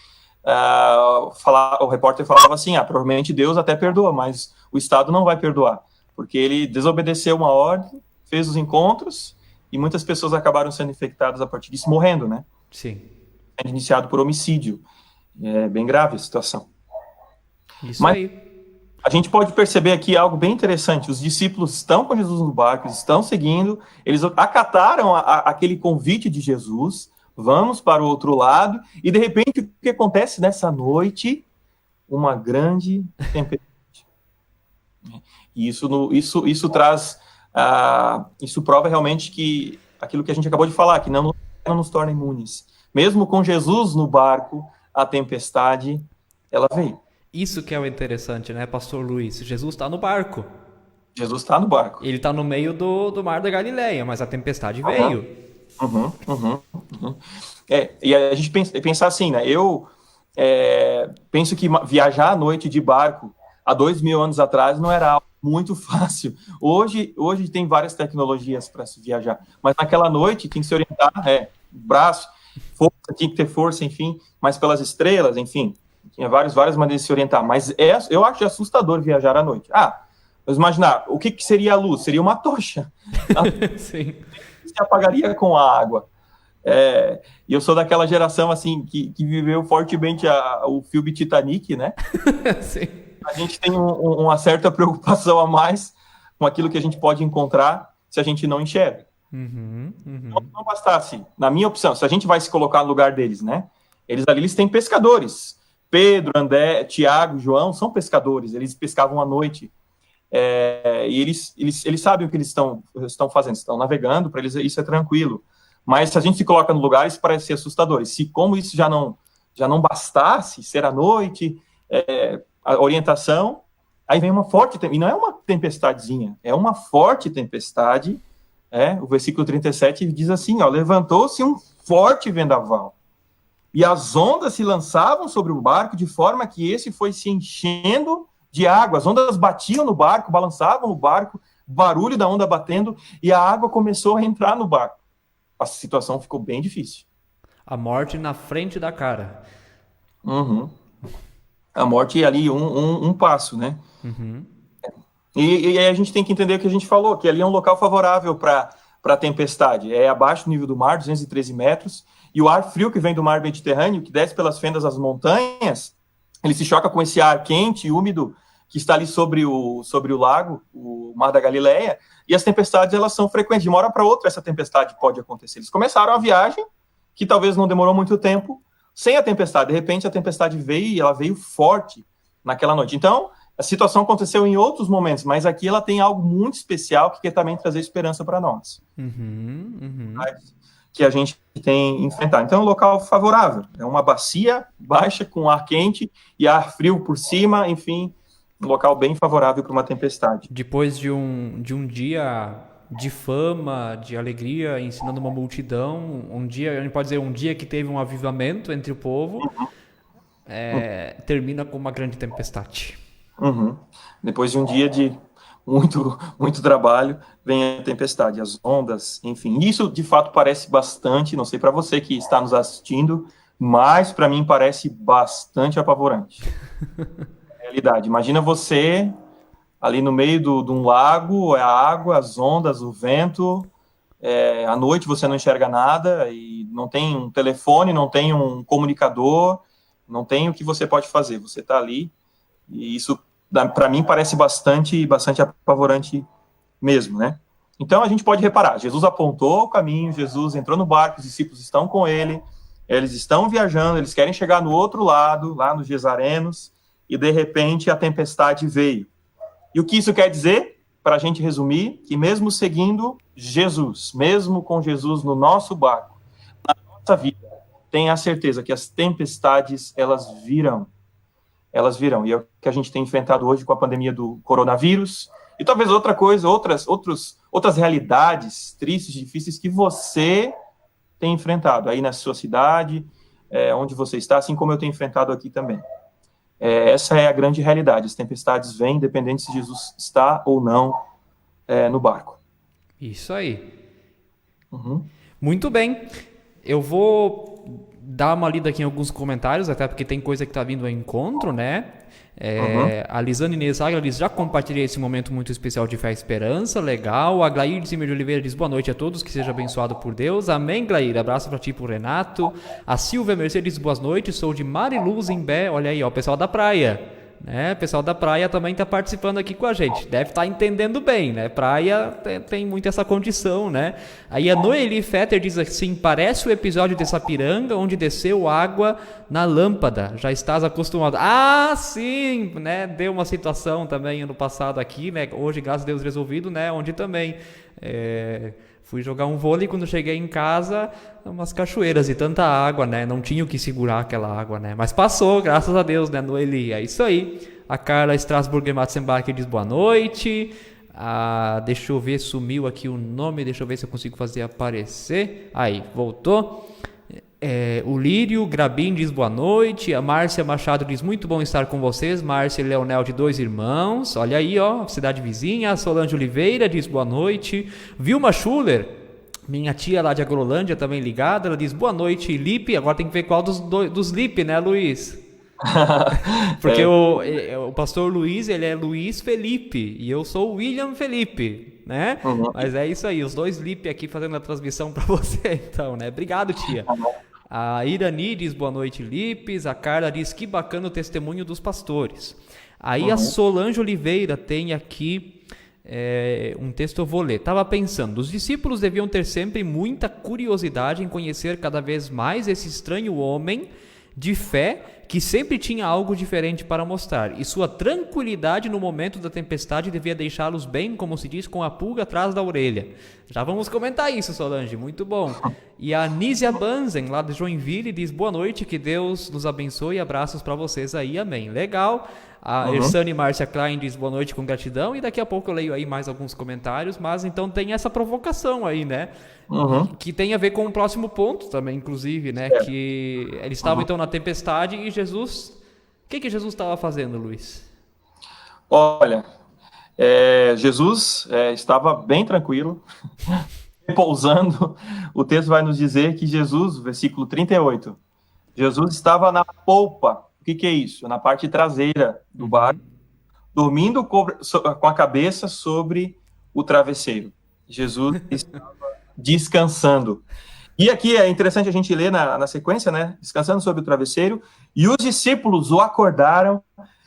o repórter falava assim, provavelmente Deus até perdoa, mas o Estado não vai perdoar, porque ele desobedeceu uma ordem, fez os encontros, e muitas pessoas acabaram sendo infectadas a partir disso, morrendo, né? Sim. Sendo iniciado por homicídio. É bem grave a situação. Isso aí. A gente pode perceber aqui algo bem interessante. Os discípulos estão com Jesus no barco, eles estão seguindo, eles acataram aquele convite de Jesus, vamos para o outro lado, e de repente o que acontece nessa noite? Uma grande tempestade. E isso traz, isso prova realmente que aquilo que a gente acabou de falar, que não nos torna imunes. Mesmo com Jesus no barco, a tempestade, ela veio. Isso que é o interessante, né, Pastor Luiz? Jesus está no barco. Jesus está no barco. Ele está no meio do mar da Galileia, mas a tempestade veio. E a gente pensa assim, né? Eu penso que viajar à noite de barco há 2000 anos atrás não era algo muito fácil. Hoje tem várias tecnologias para se viajar, mas naquela noite tem que se orientar, braço, força, tinha que ter força, enfim, mas pelas estrelas, enfim. Tinha várias maneiras de se orientar, mas eu acho assustador viajar à noite. Vamos imaginar, o que seria a luz? Seria uma tocha. Sim. Se apagaria com a água. E eu sou daquela geração, assim, que viveu fortemente o filme Titanic, né? Sim. A gente tem uma certa preocupação a mais com aquilo que a gente pode encontrar se a gente não enxerga. Não bastasse, na minha opção, se a gente vai se colocar no lugar deles, né? Eles têm pescadores. Pedro, André, Tiago, João são pescadores, eles pescavam à noite, e eles sabem o que eles estão fazendo, estão navegando, para eles isso é tranquilo, mas se a gente se coloca no lugar, isso parece ser assustador, e como isso já não bastasse, ser à noite, a orientação, aí vem uma forte, e não é uma tempestadezinha, é uma forte tempestade, o versículo 37 diz assim, levantou-se um forte vendaval, e as ondas se lançavam sobre o barco de forma que esse foi se enchendo de água. As ondas batiam no barco, balançavam no barco, barulho da onda batendo, e a água começou a entrar no barco. A situação ficou bem difícil. A morte na frente da cara. A morte ali, um passo, né? E aí a gente tem que entender o que a gente falou, que ali é um local favorável para a tempestade. É abaixo do nível do mar, 213 metros, e o ar frio que vem do mar Mediterrâneo, que desce pelas fendas das montanhas, ele se choca com esse ar quente e úmido que está ali sobre o lago, o Mar da Galileia, e as tempestades, elas são frequentes. De uma hora para outra, essa tempestade pode acontecer. Eles começaram a viagem, que talvez não demorou muito tempo, sem a tempestade. De repente, a tempestade veio, e ela veio forte naquela noite. Então, a situação aconteceu em outros momentos, mas aqui ela tem algo muito especial que quer também trazer esperança para nós. Que a gente tem enfrentado. Então, é um local favorável. É uma bacia baixa com ar quente e ar frio por cima, enfim, um local bem favorável para uma tempestade. Depois de um dia de fama, de alegria, ensinando uma multidão, um dia, a gente pode dizer, um dia que teve um avivamento entre o povo, termina com uma grande tempestade. Depois de um dia de muito trabalho, vem a tempestade, as ondas, enfim. Isso, de fato, parece bastante, não sei para você que está nos assistindo, mas para mim parece bastante apavorante. Realidade. Imagina você ali no meio de um lago, a água, as ondas, o vento, à noite você não enxerga nada, e não tem um telefone, não tem um comunicador, não tem o que você pode fazer. Você está ali, e isso, para mim, parece bastante apavorante mesmo, né? Então, a gente pode reparar, Jesus apontou o caminho, Jesus entrou no barco, os discípulos estão com ele, eles estão viajando, eles querem chegar no outro lado, lá nos Gesarenos, e, de repente, a tempestade veio. E o que isso quer dizer? Para a gente resumir, que mesmo seguindo Jesus, mesmo com Jesus no nosso barco, na nossa vida, tenha a certeza que as tempestades, elas virão. Elas virão. E é o que a gente tem enfrentado hoje com a pandemia do coronavírus, e talvez outra coisa, outras realidades tristes, difíceis, que você tem enfrentado aí na sua cidade, onde você está, assim como eu tenho enfrentado aqui também. Essa é a grande realidade. As tempestades vêm, independente se Jesus está ou não no barco. Isso aí. Muito bem. Eu vou dar uma lida aqui em alguns comentários, até porque tem coisa que está vindo ao encontro, né? A Lisane Inês Agra diz: já compartilhei esse momento muito especial de fé e esperança, legal. A Glair de Cima de Oliveira diz: boa noite a todos, que seja abençoado por Deus. Amém, Glair, abraço para ti e pro Renato. A Silvia Mercedes diz: boas noites, sou de Mariluz, em Bé. Olha aí, ó, o pessoal da praia, né? O pessoal da praia também está participando aqui com a gente, deve estar entendendo bem, né? Praia tem muito essa condição, né? Aí a Noeli Fetter diz assim: parece o episódio de Sapiranga, onde desceu água na lâmpada, já estás acostumado. Ah, sim, né? Deu uma situação também ano passado aqui, né? Hoje, graças a Deus, resolvido, né? Onde também fui jogar um vôlei, quando cheguei em casa, umas cachoeiras e tanta água, né? Não tinha o que segurar aquela água, né? Mas passou, graças a Deus, né? Noeli, é isso aí. A Carla Strasburger Matzenbach diz boa noite. Deixa eu ver, sumiu aqui o nome, deixa eu ver se eu consigo fazer aparecer. Aí, voltou. O Lírio Grabin diz boa noite. A Márcia Machado diz: muito bom estar com vocês. Márcia e Leonel de Dois Irmãos, olha aí, ó, cidade vizinha. A Solange Oliveira diz boa noite. Vilma Schuller, minha tia lá de Agrolândia, também ligada, ela diz boa noite. Lipe, agora tem que ver qual dos Lipe, né, Luiz? Porque o pastor Luiz, ele é Luiz Felipe e eu sou William Felipe, né? Mas é isso aí, os dois Lipe aqui fazendo a transmissão para você, então, né? Obrigado, tia. A Irani diz boa noite, Lipes. A Carla diz: que bacana o testemunho dos pastores. Aí a Solange Oliveira tem aqui um texto, eu vou ler. Estava pensando: os discípulos deviam ter sempre muita curiosidade em conhecer cada vez mais esse estranho homem de fé que sempre tinha algo diferente para mostrar, e sua tranquilidade no momento da tempestade devia deixá-los bem, como se diz, com a pulga atrás da orelha. Já vamos comentar isso, Solange, muito bom. E a Nízia Banzen, lá de Joinville, diz boa noite, que Deus nos abençoe, abraços para vocês aí, amém. Legal. A Ersane Márcia Klein diz boa noite com gratidão, e daqui a pouco eu leio aí mais alguns comentários, mas então tem essa provocação aí, né? Que tem a ver com o próximo ponto também, inclusive, né? Que eles estavam então na tempestade e Jesus... O que Jesus estava fazendo, Luiz? Olha, Jesus estava bem tranquilo, repousando. O texto vai nos dizer que Jesus, versículo 38, Jesus estava na polpa. O que é isso? Na parte traseira do barco, dormindo com a cabeça sobre o travesseiro. Jesus estava descansando. E aqui é interessante a gente ler na sequência, né? Descansando sobre o travesseiro. E os discípulos o acordaram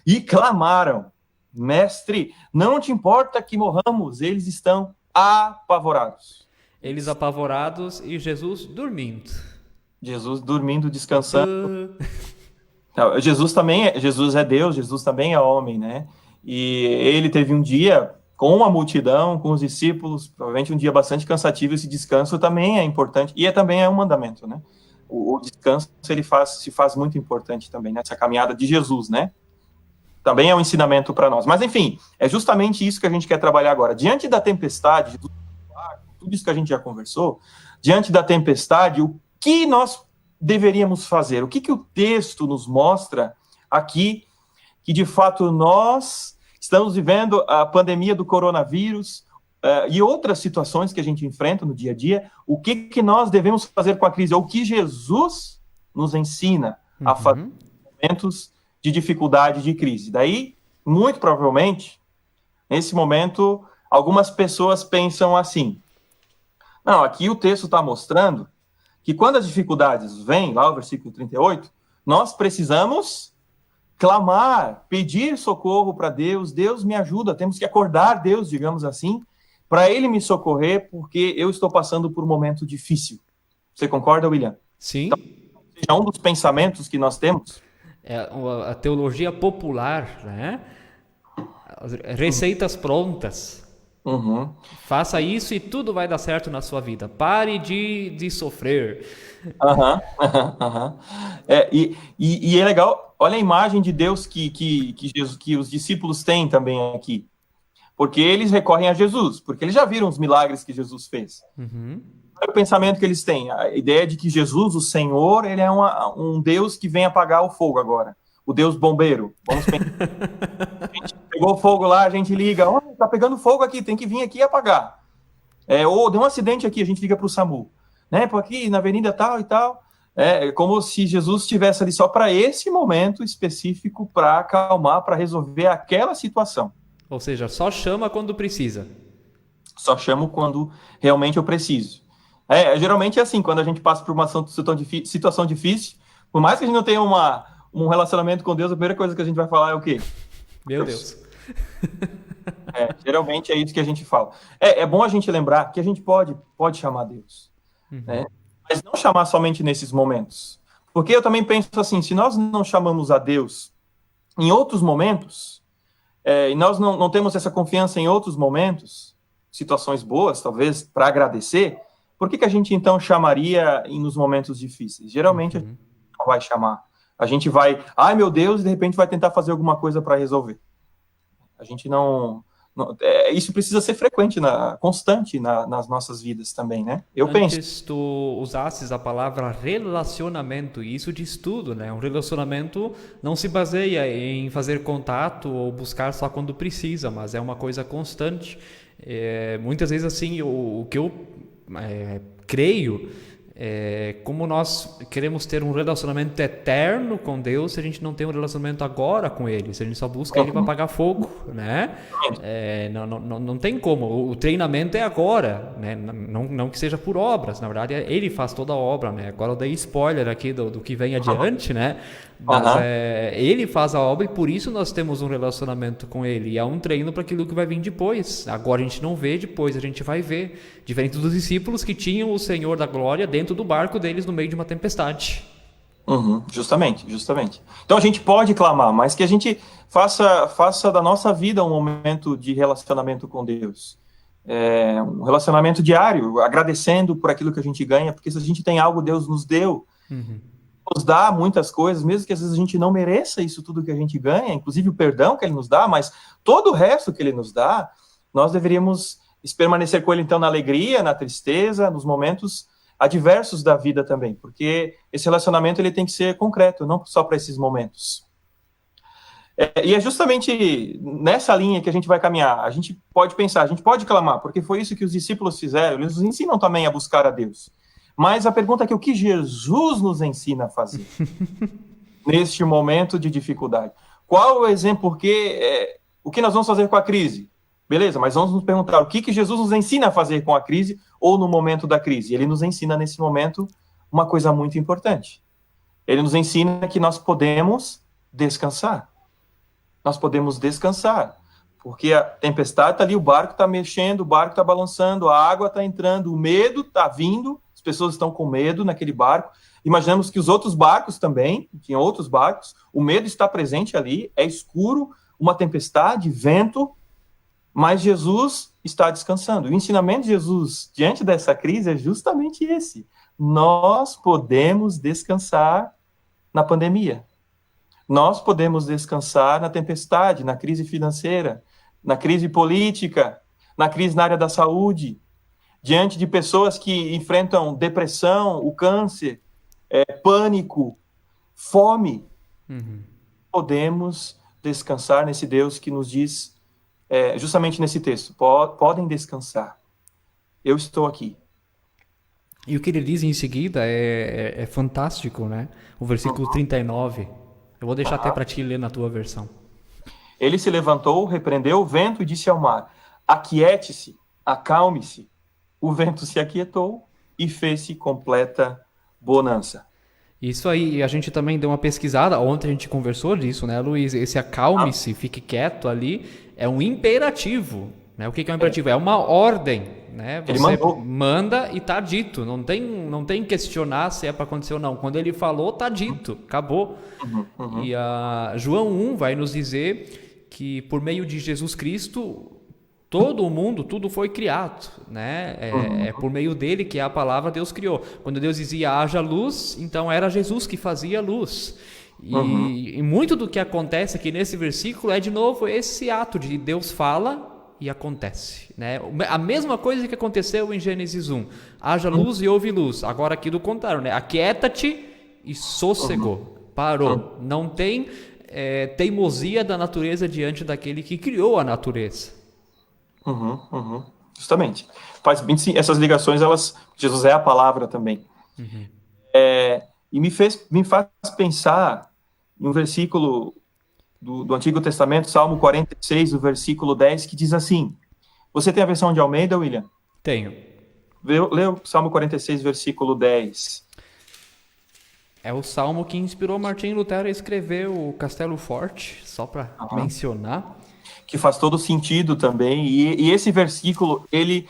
e clamaram: Mestre, não te importa que morramos? Eles estão apavorados. Eles apavorados e Jesus dormindo. Jesus dormindo, descansando. Jesus é Deus, Jesus também é homem, né? E ele teve um dia com a multidão, com os discípulos, provavelmente um dia bastante cansativo. Esse descanso também é importante, e também é um mandamento, né? O descanso se faz muito importante também nessa caminhada de Jesus, né? Também é um ensinamento para nós. Mas, enfim, é justamente isso que a gente quer trabalhar agora. Diante da tempestade, tudo isso que a gente já conversou, diante da tempestade, o que nós deveríamos fazer? O que o texto nos mostra aqui, que de fato nós estamos vivendo a pandemia do coronavírus e outras situações que a gente enfrenta no dia a dia, o que nós devemos fazer com a crise? O que Jesus nos ensina a fazer em momentos de dificuldade, de crise. Daí, muito provavelmente, nesse momento, algumas pessoas pensam assim: não, aqui o texto está mostrando que quando as dificuldades vêm, lá o versículo 38, nós precisamos clamar, pedir socorro para Deus. Deus me ajuda, temos que acordar Deus, digamos assim, para Ele me socorrer, porque eu estou passando por um momento difícil. Você concorda, William? Sim. Então, seja um dos pensamentos que nós temos. É a teologia popular, né? Receitas prontas. Faça isso e tudo vai dar certo na sua vida. Pare de sofrer. E é legal, olha a imagem de Deus que os discípulos têm também aqui. Porque eles recorrem a Jesus, porque eles já viram os milagres que Jesus fez. Olha o pensamento que eles têm, a ideia de que Jesus, o Senhor, ele é um Deus que vem apagar o fogo agora. O Deus bombeiro. Vamos pensar. A gente pegou fogo lá, a gente liga, tá pegando fogo aqui, tem que vir aqui e apagar. Ou deu um acidente aqui, a gente liga para o SAMU. Né, por aqui, na avenida tal e tal. É como se Jesus estivesse ali só para esse momento específico, para acalmar, para resolver aquela situação. Ou seja, só chama quando precisa. Só chamo quando realmente eu preciso. Geralmente é assim, quando a gente passa por uma situação difícil, por mais que a gente não tenha um relacionamento com Deus, a primeira coisa que a gente vai falar é o quê? Meu Deus. Geralmente é isso que a gente fala. É bom a gente lembrar que a gente pode chamar Deus. Né? Mas não chamar somente nesses momentos. Porque eu também penso assim, se nós não chamamos a Deus em outros momentos, e nós não temos essa confiança em outros momentos, situações boas, talvez, para agradecer, por que a gente então chamaria nos momentos difíceis? Geralmente a gente não vai chamar. A gente vai, ai meu Deus, e de repente vai tentar fazer alguma coisa para resolver. A gente não isso precisa ser frequente, constante nas nossas vidas também, né? Antes tu usasses a palavra relacionamento, e isso diz tudo, né? Um relacionamento não se baseia em fazer contato ou buscar só quando precisa, mas é uma coisa constante. Muitas vezes, assim, o que eu creio como nós queremos ter um relacionamento eterno com Deus se a gente não tem um relacionamento agora com Ele, se a gente só busca Ele para apagar fogo, né? Não tem como, o treinamento é agora, né? Não que seja por obras, na verdade Ele faz toda a obra, né? Agora eu dei spoiler aqui do que vem adiante, né? Mas Ele faz a obra e por isso nós temos um relacionamento com Ele, e é um treino para aquilo que vai vir depois. Agora a gente não vê, depois a gente vai ver, diferente dos discípulos que tinham o Senhor da glória dentro do barco deles no meio de uma tempestade. Justamente. Então a gente pode clamar, mas que a gente faça da nossa vida um momento de relacionamento com Deus. Um relacionamento diário, agradecendo por aquilo que a gente ganha, porque se a gente tem algo, Deus nos deu. Nos dá muitas coisas, mesmo que às vezes a gente não mereça isso tudo que a gente ganha, inclusive o perdão que Ele nos dá, mas todo o resto que Ele nos dá, nós deveríamos permanecer com Ele então na alegria, na tristeza, nos momentos adversos da vida também, porque esse relacionamento ele tem que ser concreto, não só para esses momentos. E é justamente nessa linha que a gente vai caminhar. A gente pode pensar, a gente pode clamar, porque foi isso que os discípulos fizeram, eles nos ensinam também a buscar a Deus. Mas a pergunta é que o que Jesus nos ensina a fazer neste momento de dificuldade? Qual o exemplo? Porque O que nós vamos fazer com a crise? Beleza, mas vamos nos perguntar o que Jesus nos ensina a fazer com a crise ou no momento da crise. Ele nos ensina nesse momento uma coisa muito importante. Ele nos ensina que nós podemos descansar. Nós podemos descansar, porque a tempestade está ali, o barco está mexendo, o barco está balançando, a água está entrando, o medo está vindo, as pessoas estão com medo naquele barco. Imaginamos que os outros barcos também, tinham outros barcos, o medo está presente ali, é escuro, uma tempestade, vento, mas Jesus está descansando. O ensinamento de Jesus diante dessa crise é justamente esse. Nós podemos descansar na pandemia. Nós podemos descansar na tempestade, na crise financeira, na crise política, na crise na área da saúde, diante de pessoas que enfrentam depressão, o câncer, pânico, fome. Podemos descansar nesse Deus que nos diz, justamente nesse texto, podem descansar. Eu estou aqui. E o que ele diz em seguida é fantástico, né? O versículo 39. Eu vou deixar até para ti ler na tua versão. Ele se levantou, repreendeu o vento e disse ao mar: aquiete-se, acalme-se. O vento se aquietou e fez-se completa bonança. Isso aí, a gente também deu uma pesquisada, ontem a gente conversou disso, né, Luiz? Esse acalme-se, fique quieto ali, é um imperativo, né? O que é um imperativo? É uma ordem, né? Você manda e tá dito, não tem questionar se é para acontecer ou não. Quando ele falou, tá dito, acabou. E João 1 vai nos dizer que por meio de Jesus Cristo, todo o mundo, tudo foi criado, né? É por meio dele que a palavra Deus criou. Quando Deus dizia haja luz, então era Jesus que fazia luz. E muito do que acontece aqui nesse versículo é de novo esse ato de Deus fala e acontece, né? A mesma coisa que aconteceu em Gênesis 1. Haja luz e houve luz. Agora aqui do contrário, né? Aquieta-te e sossegou. Parou. Não tem teimosia da natureza diante daquele que criou a natureza. Justamente. Faz bem, sim, essas ligações, Jesus é a palavra também. E me faz pensar em um versículo do Antigo Testamento, Salmo 46, o versículo 10, que diz assim. Você tem a versão de Almeida, William? Tenho. Lê o Salmo 46, versículo 10. É o salmo que inspirou Martim Lutero a escrever o Castelo Forte, só para mencionar. Que faz todo sentido também, e esse versículo, ele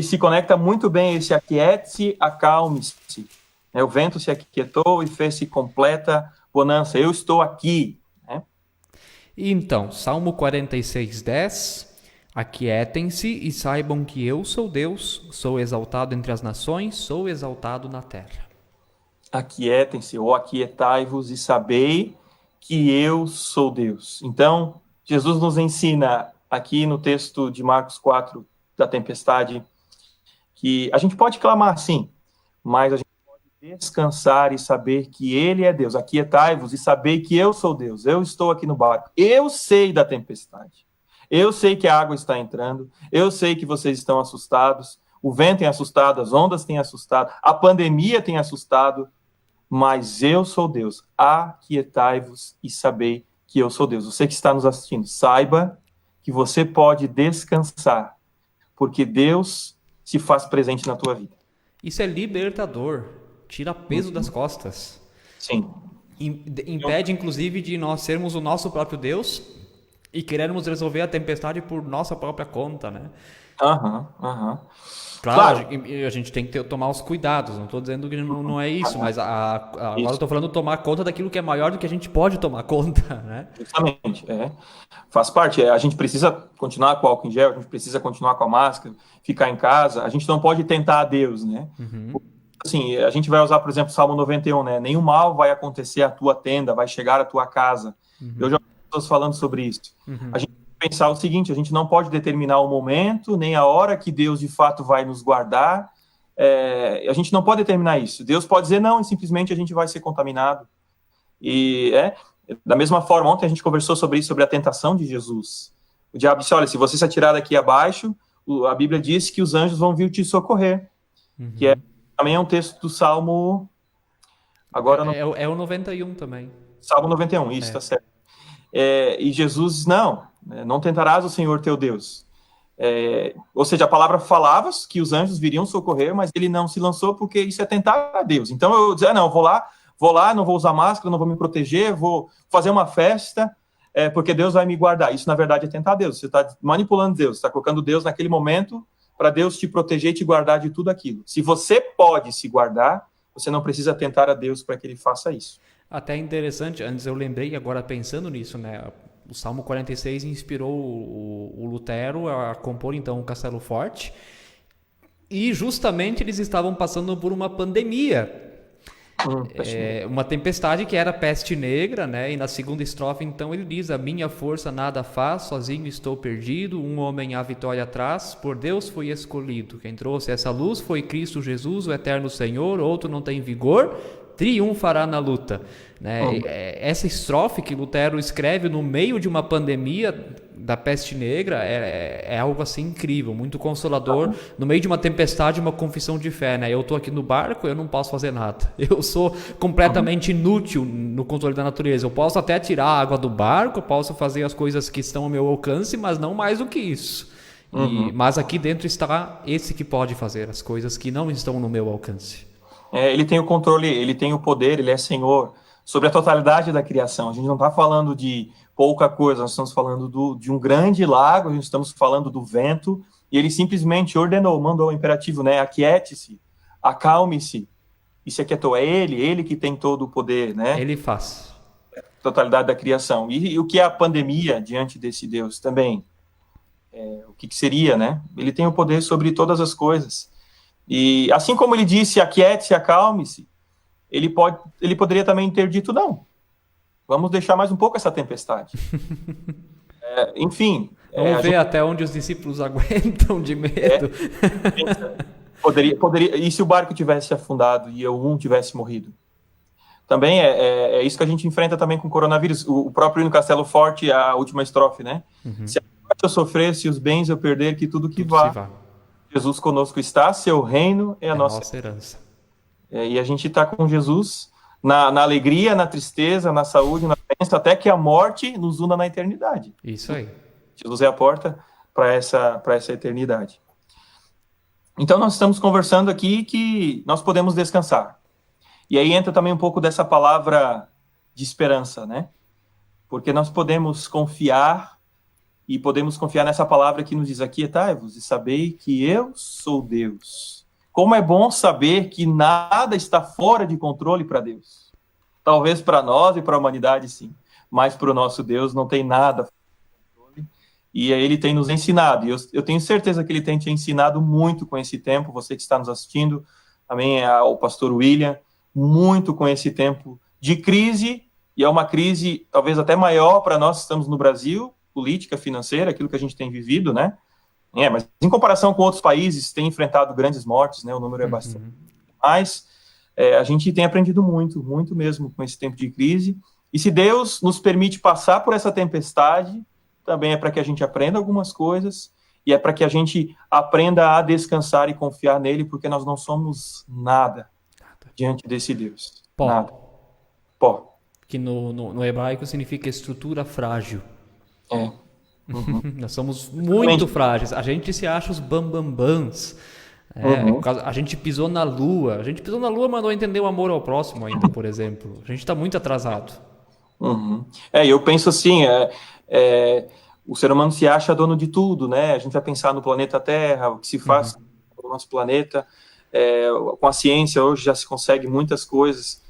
se conecta muito bem, esse aquiete-se, acalme-se. O vento se aquietou e fez-se completa bonança. Eu estou aqui. E então, Salmo 46, 10. Aquietem-se e saibam que eu sou Deus, sou exaltado entre as nações, sou exaltado na terra. Aquietem-se, ou aquietai-vos e sabei que eu sou Deus. Então, Jesus nos ensina aqui no texto de Marcos 4, da tempestade, que a gente pode clamar sim, mas a gente pode descansar e saber que Ele é Deus. Aquietai-vos e sabei que eu sou Deus. Eu estou aqui no barco. Eu sei da tempestade. Eu sei que a água está entrando. Eu sei que vocês estão assustados. O vento tem assustado, as ondas têm assustado, a pandemia tem assustado, mas eu sou Deus. Aquietai-vos e sabei que eu sou Deus. Você que está nos assistindo, saiba que você pode descansar, porque Deus se faz presente na tua vida. Isso é libertador, tira peso das costas. Sim. Impede, inclusive, de nós sermos o nosso próprio Deus e querermos resolver a tempestade por nossa própria conta, né? Claro, a gente tem que tomar os cuidados, não estou dizendo que não é isso, mas agora eu estou falando tomar conta daquilo que é maior do que a gente pode tomar conta, né? Justamente, faz parte, a gente precisa continuar com o álcool em gel, a gente precisa continuar com a máscara, ficar em casa, a gente não pode tentar a Deus, né? Assim, a gente vai usar, por exemplo, o Salmo 91, né? Nenhum mal vai acontecer à tua tenda, vai chegar à tua casa. Eu já ouvi pessoas falando sobre isso. A gente pensar o seguinte, a gente não pode determinar o momento, nem a hora que Deus de fato vai nos guardar, a gente não pode determinar isso. Deus pode dizer não, e simplesmente a gente vai ser contaminado. E da mesma forma, ontem a gente conversou sobre isso, sobre a tentação de Jesus. O diabo disse, olha, se você se atirar daqui abaixo, a Bíblia diz que os anjos vão vir te socorrer, que também é um texto do Salmo... Agora é o 91 também. Salmo 91, isso, está certo. E Jesus, não tentarás o Senhor teu Deus. Ou seja, a palavra falava que os anjos viriam socorrer, mas ele não se lançou porque isso é tentar a Deus. Então eu dizia, não, vou lá, não vou usar máscara, não vou me proteger, vou fazer uma festa, porque Deus vai me guardar. Isso, na verdade, é tentar Deus. Você está manipulando Deus, está colocando Deus naquele momento para Deus te proteger e te guardar de tudo aquilo. Se você pode se guardar, você não precisa tentar a Deus para que ele faça isso. Até interessante, antes eu lembrei, agora pensando nisso, né? O Salmo 46 inspirou o Lutero a compor então o Castelo Forte, e justamente eles estavam passando por uma pandemia, uma tempestade que era peste negra, né? E na segunda estrofe então ele diz: a minha força nada faz, sozinho estou perdido, um homem a vitória traz, por Deus fui escolhido, quem trouxe essa luz foi Cristo Jesus, o eterno Senhor, outro não tem vigor, triunfará na luta, né? Essa estrofe que Lutero escreve no meio de uma pandemia da peste negra é algo assim incrível, muito consolador, no meio de uma tempestade, uma confissão de fé, né? Eu estou aqui no barco, eu não posso fazer nada, eu sou completamente inútil no controle da natureza, eu posso até tirar a água do barco, eu posso fazer as coisas que estão ao meu alcance, mas não mais do que isso. Mas aqui dentro está esse que pode fazer as coisas que não estão no meu alcance. Ele tem o controle, ele tem o poder, ele é Senhor sobre a totalidade da criação. A gente não está falando de pouca coisa, nós estamos falando de um grande lago, a gente estamos falando do vento, e ele simplesmente ordenou, mandou o imperativo, né? Aquiete-se, acalme-se, e se aquietou. É ele que tem todo o poder, né? Ele faz. Totalidade da criação. E o que é a pandemia diante desse Deus também? O que seria, né? Ele tem o poder sobre todas as coisas. E assim como ele disse, aquiete-se, acalme-se, ele poderia também ter dito, não, vamos deixar mais um pouco essa tempestade. Enfim. Vamos ver até onde os discípulos aguentam de medo. Poderia, e se o barco tivesse afundado e algum tivesse morrido? Também é isso que a gente enfrenta também com o coronavírus. O próprio hino Castelo Forte, a última estrofe, né? Se a morte eu sofrer, se os bens eu perder, que tudo que vá. Jesus conosco está, seu reino é a nossa herança. E a gente está com Jesus na alegria, na tristeza, na saúde, na doença, até que a morte nos una na eternidade. Isso aí. Jesus é a porta para essa eternidade. Então nós estamos conversando aqui que nós podemos descansar. E aí entra também um pouco dessa palavra de esperança, né? Porque nós podemos confiar, e podemos confiar nessa palavra que nos diz: aquietai-vos e sabei que eu sou Deus. Como é bom saber que nada está fora de controle para Deus. Talvez para nós e para a humanidade, sim. Mas para o nosso Deus não tem nada fora de controle. E ele tem nos ensinado. E eu tenho certeza que ele tem te ensinado muito com esse tempo. Você que está nos assistindo, também ao pastor William, muito com esse tempo de crise. E é uma crise talvez até maior para nós que estamos no Brasil, política, financeira, aquilo que a gente tem vivido, né? Mas em comparação com outros países, tem enfrentado grandes mortes, né? O número é bastante. Mas a gente tem aprendido muito, muito mesmo com esse tempo de crise. E se Deus nos permite passar por essa tempestade, também é para que a gente aprenda algumas coisas e é para que a gente aprenda a descansar e confiar nele, porque nós não somos nada diante desse Deus. Pó. Nada. Pó. Que no hebraico significa estrutura frágil. Nós somos muito frágeis. A gente se acha os bambambãs. A gente pisou na Lua. A gente pisou na Lua, mas não entendeu o amor ao próximo ainda, por exemplo. A gente está muito atrasado. Eu penso assim, o ser humano se acha dono de tudo, né? A gente vai pensar no planeta Terra, o que se faz no nosso planeta. Com a ciência hoje já se consegue muitas coisas.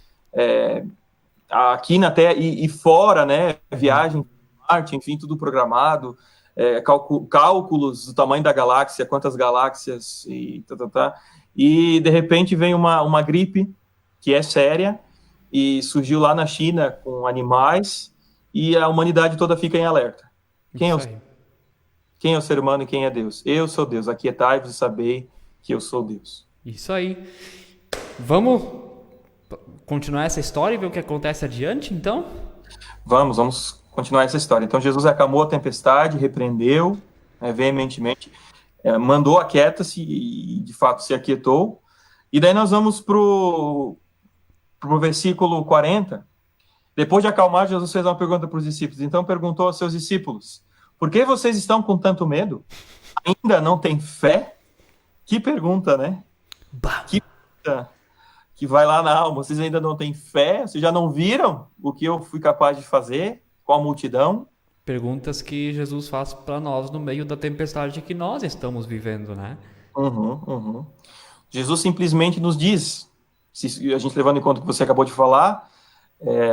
Aqui na Terra e fora, né? Viagem, Marte, enfim, tudo programado, cálculos do tamanho da galáxia, quantas galáxias e de repente vem uma gripe que é séria e surgiu lá na China com animais e a humanidade toda fica em alerta. Quem é o ser humano e quem é Deus? Eu sou Deus, aquietai-vos e sabei que eu sou Deus. Isso aí. Vamos continuar essa história e ver o que acontece adiante, então? Vamos continuar essa história. Então Jesus acalmou a tempestade, repreendeu veementemente, mandou aquieta-se e de fato se aquietou. E daí nós vamos pro versículo 40, Depois de acalmar, Jesus fez uma pergunta para os discípulos. Então perguntou aos seus discípulos: por que vocês estão com tanto medo? Ainda não têm fé? Que pergunta, né? Bah. Que pergunta que vai lá na alma. Vocês ainda não têm fé? Vocês já não viram o que eu fui capaz de fazer com a multidão? Perguntas que Jesus faz para nós no meio da tempestade que nós estamos vivendo, né? Uhum, uhum. Jesus simplesmente nos diz, se a gente levando em conta o que você acabou de falar,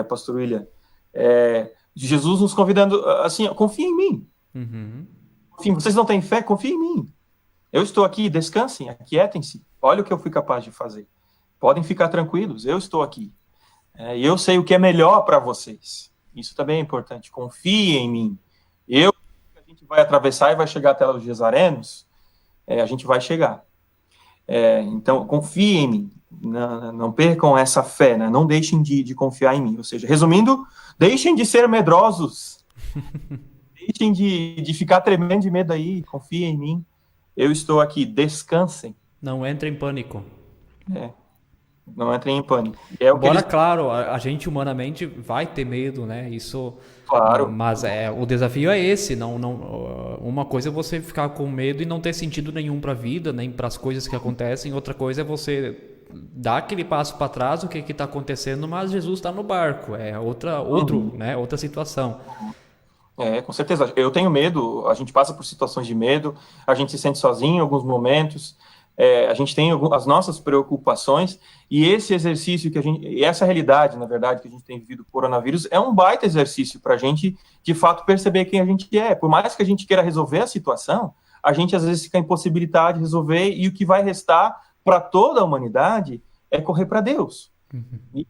Pastor William, Jesus nos convidando assim, confia em mim. Uhum. Enfim, vocês não têm fé? Confia em mim. Eu estou aqui, descansem, aquietem-se. Olha o que eu fui capaz de fazer. Podem ficar tranquilos, eu estou aqui. E eu sei o que é melhor para vocês. Isso também é importante. Confiem em mim. A gente vai atravessar e vai chegar até os Gesarenos, a gente vai chegar. Então, confiem em mim. Não percam essa fé, né? Não deixem de confiar em mim. Ou seja, resumindo, deixem de ser medrosos. Deixem de ficar tremendo de medo aí. Confiem em mim. Eu estou aqui. Descansem. Não entre em pânico. Não entrem em pânico. É o que Embora, claro, a gente humanamente vai ter medo, né? Isso, Claro. mas o desafio é esse. Uma coisa é você ficar com medo e não ter sentido nenhum para a vida, nem para as coisas que acontecem. Outra coisa é você dar aquele passo para trás, o que está acontecendo, mas Jesus está no barco. É outra situação. Com certeza. Eu tenho medo, a gente passa por situações de medo, a gente se sente sozinho em alguns momentos, a gente tem as nossas preocupações, e esse exercício e essa realidade, na verdade, que a gente tem vivido o coronavírus, é um baita exercício para a gente, de fato, perceber quem a gente é. Por mais que a gente queira resolver a situação, a gente às vezes fica impossibilitado de resolver, e o que vai restar para toda a humanidade é correr para Deus. E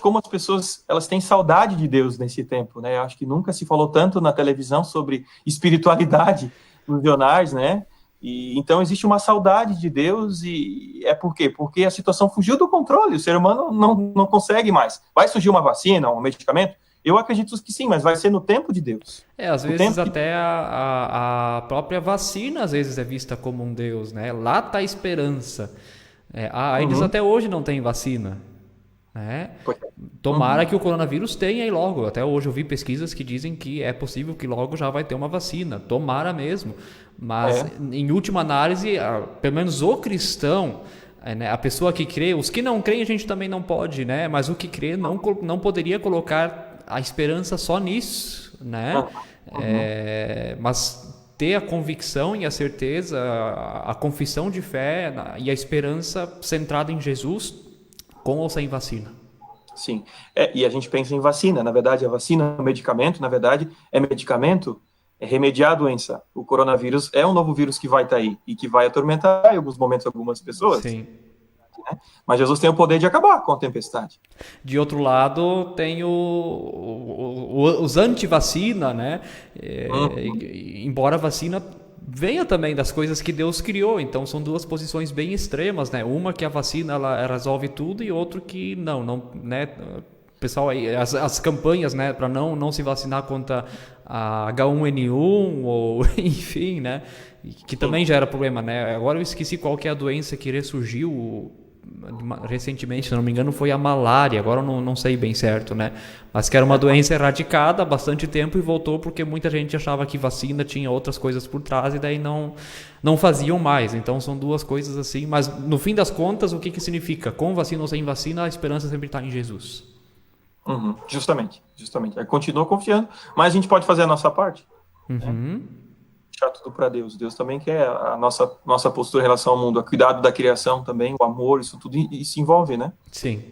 como as pessoas elas têm saudade de Deus nesse tempo, né? Eu acho que nunca se falou tanto na televisão sobre espiritualidade nos jornais, né? E então existe uma saudade de Deus, e por quê? Porque a situação fugiu do controle, o ser humano não consegue mais. Vai surgir uma vacina, um medicamento? Eu acredito que sim, mas vai ser no tempo de Deus. Às vezes até a própria vacina às vezes é vista como um Deus, né? Lá está a esperança. Eles até hoje não têm vacina. Né? Tomara que o coronavírus tenha aí logo. Até hoje eu vi pesquisas que dizem que é possível que logo já vai ter uma vacina. Tomara mesmo. Mas, em última análise, pelo menos o cristão, né, a pessoa que crê, os que não creem a gente também não pode, né? Mas o que crê não poderia colocar a esperança só nisso, né? Mas ter a convicção e a certeza, a confissão de fé e a esperança centrada em Jesus, com ou sem vacina. Sim, e a gente pensa em vacina. Na verdade, a vacina é um medicamento. Na verdade, medicamento, remediar a doença. O coronavírus é um novo vírus que vai estar aí e que vai atormentar em alguns momentos algumas pessoas. Sim. Mas Jesus tem o poder de acabar com a tempestade. De outro lado, tem os anti-vacina, né? Embora a vacina venha também das coisas que Deus criou, então são duas posições bem extremas, né? Uma que a vacina ela resolve tudo, e outro que não, né? Pessoal, aí as campanhas, né, para não se vacinar contra a H1N1 ou enfim, né, que também já era problema, né? Agora eu esqueci qual que é a doença que ressurgiu recentemente, se não me engano, foi a malária. Agora eu não sei bem certo, né? Mas que era uma doença erradicada há bastante tempo e voltou porque muita gente achava que vacina tinha outras coisas por trás e daí não faziam mais. Então são duas coisas assim, mas no fim das contas, o que significa? Com vacina ou sem vacina, a esperança sempre está em Jesus. Justamente. Continua confiando, mas a gente pode fazer a nossa parte. Né? Deixar tudo para Deus. Deus também quer a nossa postura em relação ao mundo, o cuidado da criação também, o amor, isso tudo se envolve, né? Sim.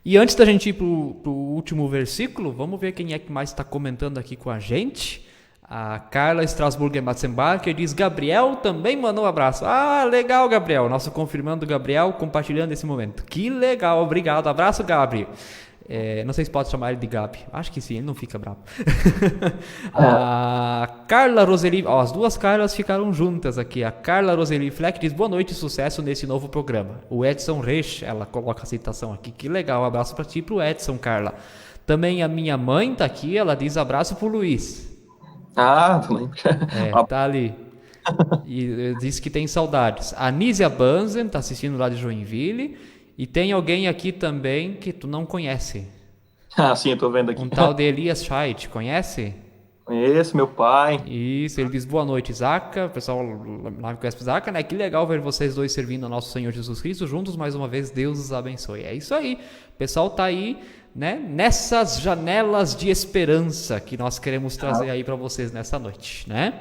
E antes da gente ir pro último versículo, vamos ver quem é que mais está comentando aqui com a gente. A Carla Strasburger Matzenbacher diz: Gabriel também mandou um abraço. Ah, legal, Gabriel. Nosso confirmando Gabriel compartilhando esse momento. Que legal, obrigado. Abraço, Gabriel. Não sei se pode chamar ele de Gabi. Acho que sim, ele não fica bravo. A Carla Roseli... as duas Carlas ficaram juntas aqui. A Carla Roseli Fleck diz: boa noite e sucesso nesse novo programa. O Edson Reich, ela coloca a citação aqui. Que legal, abraço para ti e pro Edson, Carla. Também a minha mãe tá aqui, ela diz abraço pro Luiz. Também. Tá ali. E diz que tem saudades. A Nízia Banzen tá assistindo lá de Joinville. E tem alguém aqui também que tu não conhece. Ah, sim, eu tô vendo aqui. Um tal de Elias Scheidt, conhece? Conheço, meu pai. Isso, ele diz boa noite, Zaca. O pessoal lá me conhece Zaca, né? Que legal ver vocês dois servindo ao nosso Senhor Jesus Cristo juntos mais uma vez. Deus os abençoe. É isso aí. O pessoal tá aí, né? Nessas janelas de esperança que nós queremos trazer aí para vocês nessa noite, né?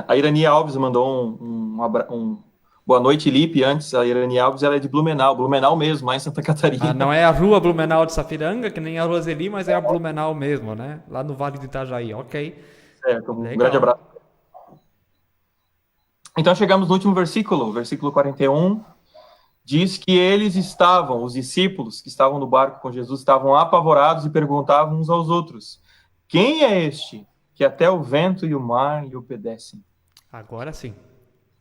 A Irani Alves mandou um boa noite, Lipe. Antes, a Irani Alves, ela é de Blumenau mesmo, lá em Santa Catarina. Não é a rua Blumenau de Sapiranga, que nem a Roseli, mas é a Blumenau mesmo, né? Lá no Vale do Itajaí, ok. Certo, um Legal. grande abraço. Então chegamos no último versículo, versículo 41, diz que os discípulos que estavam no barco com Jesus, estavam apavorados e perguntavam uns aos outros: quem é este que até o vento e o mar lhe obedecem? Agora sim.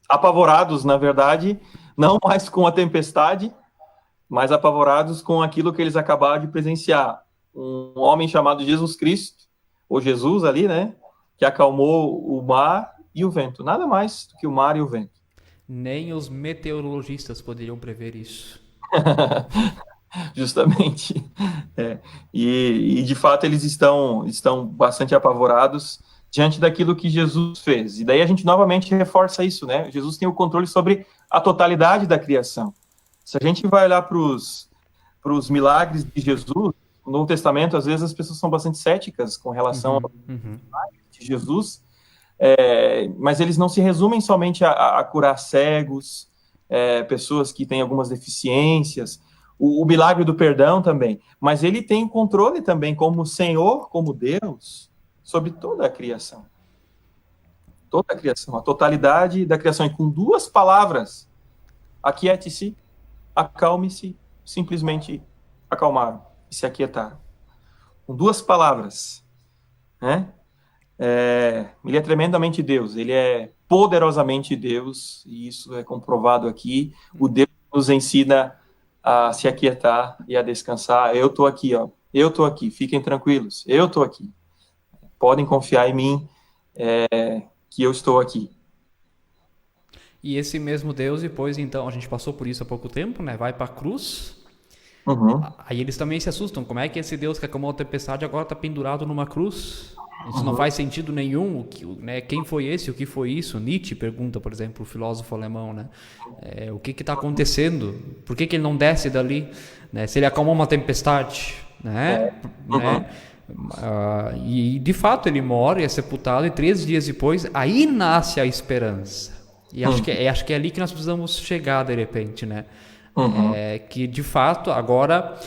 Apavorados, na verdade, não mais com a tempestade, mas apavorados com aquilo que eles acabaram de presenciar. Um homem chamado Jesus Cristo, ou Jesus ali, né, que acalmou o mar e o vento. Nada mais do que o mar e o vento. Nem os meteorologistas poderiam prever isso. Justamente. E de fato eles estão bastante apavorados diante daquilo que Jesus fez. E daí a gente novamente reforça isso, né? Jesus tem o controle sobre a totalidade da criação. Se a gente vai olhar para os milagres de Jesus, no Novo Testamento, às vezes as pessoas são bastante céticas com relação aos milagres de Jesus, mas eles não se resumem somente a curar cegos, pessoas que têm algumas deficiências, o milagre do perdão também, mas ele tem controle também como Senhor, como Deus, sobre toda a criação. Toda a criação, a totalidade da criação. E com duas palavras, aquiete-se, acalme-se, simplesmente acalmaram e se aquietaram. Com duas palavras, né? Ele é tremendamente Deus, ele é poderosamente Deus, e isso é comprovado aqui. O Deus nos ensina a se aquietar e a descansar. Eu estou aqui, ó. Eu estou aqui, fiquem tranquilos, eu estou aqui. Podem confiar em mim, que eu estou aqui. E esse mesmo Deus, depois, então, a gente passou por isso há pouco tempo, né? Vai para a cruz. Aí eles também se assustam. Como é que esse Deus que acalmou a tempestade agora está pendurado numa cruz? Isso não faz sentido nenhum. Né? Quem foi esse? O que foi isso? Nietzsche pergunta, por exemplo, o filósofo alemão, né? O que está acontecendo? Por que ele não desce dali? Né? Se ele acalmou uma tempestade, né? E de fato ele morre, é sepultado, e 3 dias depois aí nasce a esperança. E acho que é ali que nós precisamos chegar de repente, né? Que de fato agora,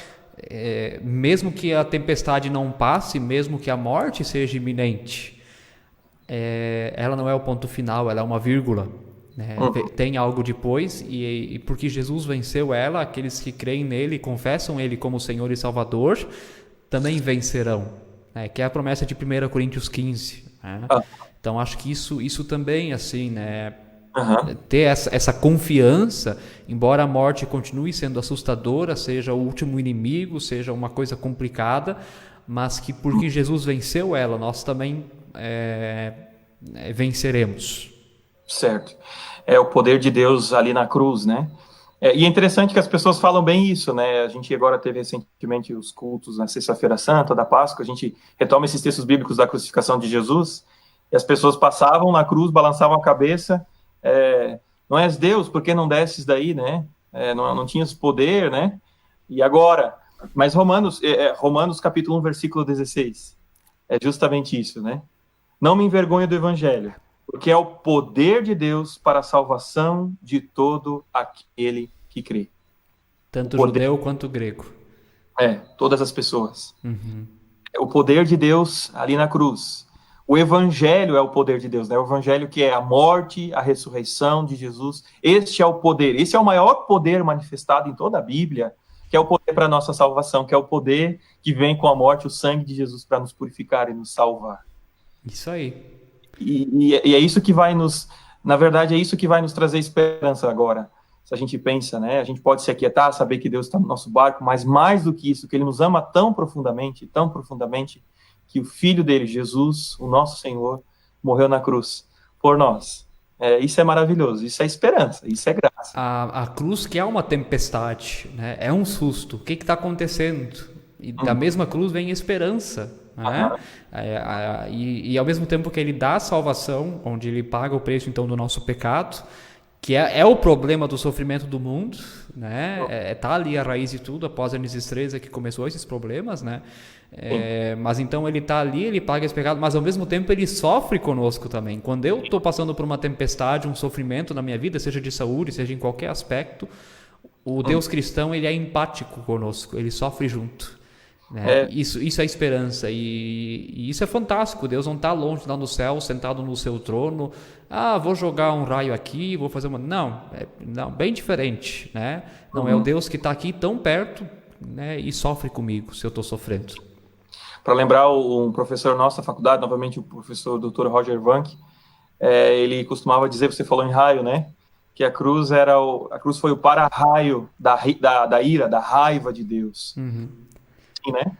mesmo que a tempestade não passe, mesmo que a morte seja iminente, ela não é o ponto final, ela é uma vírgula, né? Tem algo depois, e porque Jesus venceu ela, aqueles que creem nele e confessam ele como Senhor e Salvador também vencerão, né? Que é a promessa de 1 Coríntios 15, né? Então acho que isso também, assim, né? Ter essa confiança, embora a morte continue sendo assustadora, seja o último inimigo, seja uma coisa complicada, mas que porque Jesus venceu ela, nós também venceremos. Certo. É o poder de Deus ali na cruz, né? E é interessante que as pessoas falam bem isso, né? A gente agora teve recentemente os cultos na Sexta-feira Santa, da Páscoa, a gente retoma esses textos bíblicos da crucificação de Jesus, e as pessoas passavam na cruz, balançavam a cabeça, não és Deus, por que não desces daí, né? Não tinhas poder, né? E agora? Mas Romanos capítulo 1, versículo 16, é justamente isso, né? Não me envergonho do evangelho, porque é o poder de Deus para a salvação de todo aquele que crê. Tanto judeu quanto grego. Todas as pessoas. O poder de Deus ali na cruz. O evangelho é o poder de Deus, né? O evangelho que é a morte, a ressurreição de Jesus. Este é o poder. Esse é o maior poder manifestado em toda a Bíblia, que é o poder para a nossa salvação, que é o poder que vem com a morte, o sangue de Jesus para nos purificar e nos salvar. Isso aí. E é isso que vai na verdade, é isso que vai nos trazer esperança agora. Se a gente pensa, né? A gente pode se aquietar, saber que Deus está no nosso barco, mas mais do que isso, que Ele nos ama tão profundamente, que o Filho dele, Jesus, o nosso Senhor, morreu na cruz por nós. Isso é maravilhoso, isso é esperança, isso é graça. A cruz que é uma tempestade, né? É um susto. O que está acontecendo? E da mesma cruz vem esperança, né? E ao mesmo tempo que ele dá a salvação, onde ele paga o preço então do nosso pecado, que é o problema do sofrimento do mundo, né? Tá ali a raiz de tudo, após Gênesis 3 é que começou esses problemas, né? Mas então ele tá ali, ele paga esse pecado, mas ao mesmo tempo ele sofre conosco também. Quando eu estou passando por uma tempestade, um sofrimento na minha vida, seja de saúde, seja em qualquer aspecto, o Deus cristão, ele é empático conosco, ele sofre junto. Né? Isso é esperança, e isso é fantástico. Deus não está longe lá no céu, sentado no seu trono. Vou jogar um raio aqui, vou fazer uma... Não, bem diferente, né? Não é o Deus que está aqui tão perto, né, e sofre comigo se eu estou sofrendo. Para lembrar um professor nosso da faculdade, novamente o professor Dr. Roger Vanck, ele costumava dizer, você falou em raio, né? Que a cruz foi o para-raio da ira, da raiva de Deus. Sim, né?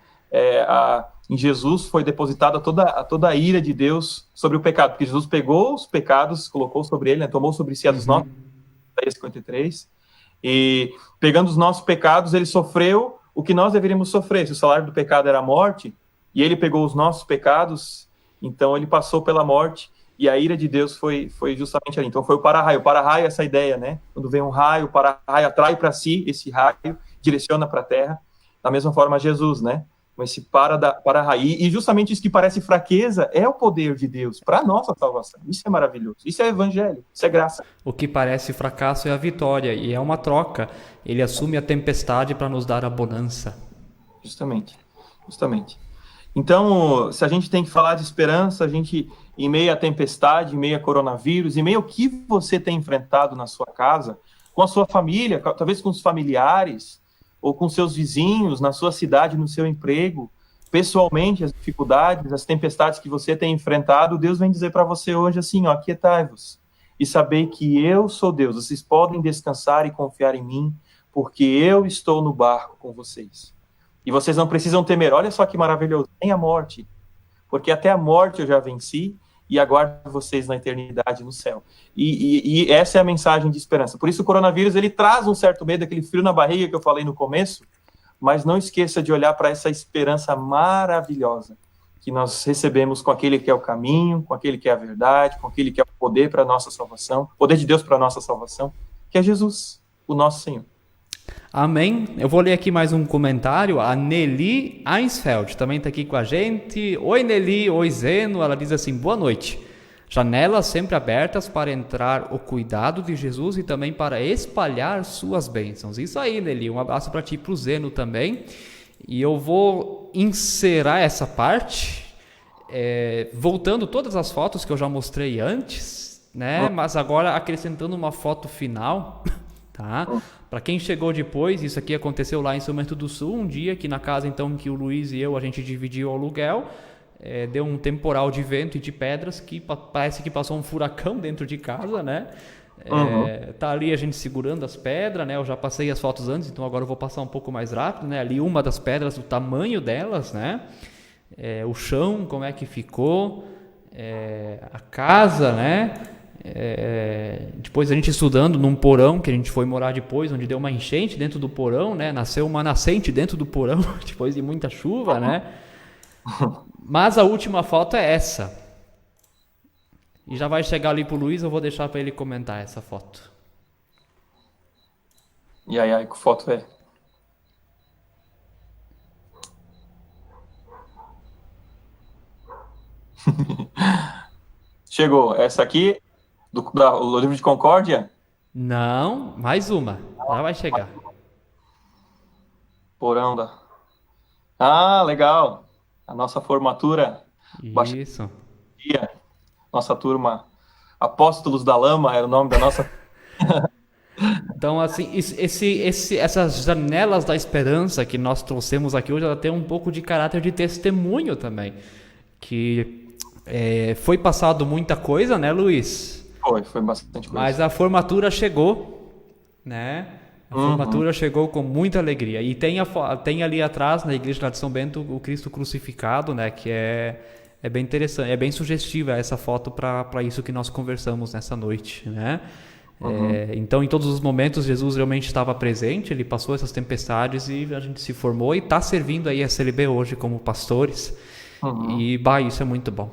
Em Jesus foi depositada toda a ira de Deus sobre o pecado, porque Jesus pegou os pecados, colocou sobre ele, né? Tomou sobre si a dos nossos, Isaías 53, e pegando os nossos pecados, ele sofreu o que nós deveríamos sofrer. Se o salário do pecado era a morte, e ele pegou os nossos pecados, então ele passou pela morte, e a ira de Deus foi justamente ali. Então foi o para-raio. O para-raio é essa ideia, né? Quando vem um raio, o para-raio atrai para si esse raio, direciona para a terra. Da mesma forma Jesus, né? Com esse para-raio. E justamente isso que parece fraqueza é o poder de Deus para a nossa salvação. Isso é maravilhoso. Isso é evangelho. Isso é graça. O que parece fracasso é a vitória, e é uma troca. Ele assume a tempestade para nos dar a bonança. Justamente. Então, se a gente tem que falar de esperança, a gente, em meio à tempestade, em meio a coronavírus, em meio ao que você tem enfrentado na sua casa, com a sua família, talvez com os familiares, ou com seus vizinhos, na sua cidade, no seu emprego, pessoalmente, as dificuldades, as tempestades que você tem enfrentado, Deus vem dizer para você hoje assim, aquietai-vos, e saber que eu sou Deus. Vocês podem descansar e confiar em mim, porque eu estou no barco com vocês. E vocês não precisam temer, olha só que maravilhoso, nem a morte, porque até a morte eu já venci, e aguardo vocês na eternidade no céu. E essa é a mensagem de esperança. Por isso o coronavírus, ele traz um certo medo, aquele frio na barriga que eu falei no começo, mas não esqueça de olhar para essa esperança maravilhosa que nós recebemos com aquele que é o caminho, com aquele que é a verdade, com aquele que é o poder para a nossa salvação, o poder de Deus para a nossa salvação, que é Jesus, o nosso Senhor. Amém. Eu vou ler aqui mais um comentário. A Nelly Einsfeld também está aqui com a gente. Oi, Nelly. Oi, Zeno. Ela diz assim, boa noite. Janelas sempre abertas para entrar o cuidado de Jesus e também para espalhar suas bênçãos. Isso aí, Nelly. Um abraço para ti e para o Zeno também. E eu vou encerrar essa parte, voltando todas as fotos que eu já mostrei antes, né? Mas agora acrescentando uma foto final, tá? Para quem chegou depois, isso aqui aconteceu lá em São Bento do Sul, um dia que na casa então que o Luiz e eu, a gente dividiu o aluguel, deu um temporal de vento e de pedras que parece que passou um furacão dentro de casa, né? Tá ali a gente segurando as pedras, né? Eu já passei as fotos antes, então agora eu vou passar um pouco mais rápido, né? Ali uma das pedras, o tamanho delas, né? O chão, como é que ficou, a casa, né? Depois a gente estudando num porão que a gente foi morar depois, onde deu uma enchente dentro do porão, né? Nasceu uma nascente dentro do porão depois de muita chuva, né? Mas a última foto é essa. E já vai chegar ali pro Luiz, eu vou deixar para ele comentar essa foto. E aí, que foto é? Chegou. Essa aqui, do livro de Concórdia? Não, mais uma. Já vai chegar. Porão da... Ah, legal. A nossa formatura. Isso. Nossa turma, Apóstolos da Lama, era o nome da nossa... Então, assim, essas janelas da esperança que nós trouxemos aqui hoje, ela tem um pouco de caráter de testemunho também. Que foi passado muita coisa, né, Luiz? Foi bastante coisa. Mas a formatura chegou, né? A formatura chegou com muita alegria. E tem ali atrás, na igreja lá de São Bento, o Cristo crucificado, né? Que é bem interessante, é bem sugestiva essa foto para isso que nós conversamos nessa noite, né? Então, em todos os momentos, Jesus realmente estava presente, ele passou essas tempestades e a gente se formou e está servindo aí a SLB hoje como pastores. E, isso é muito bom.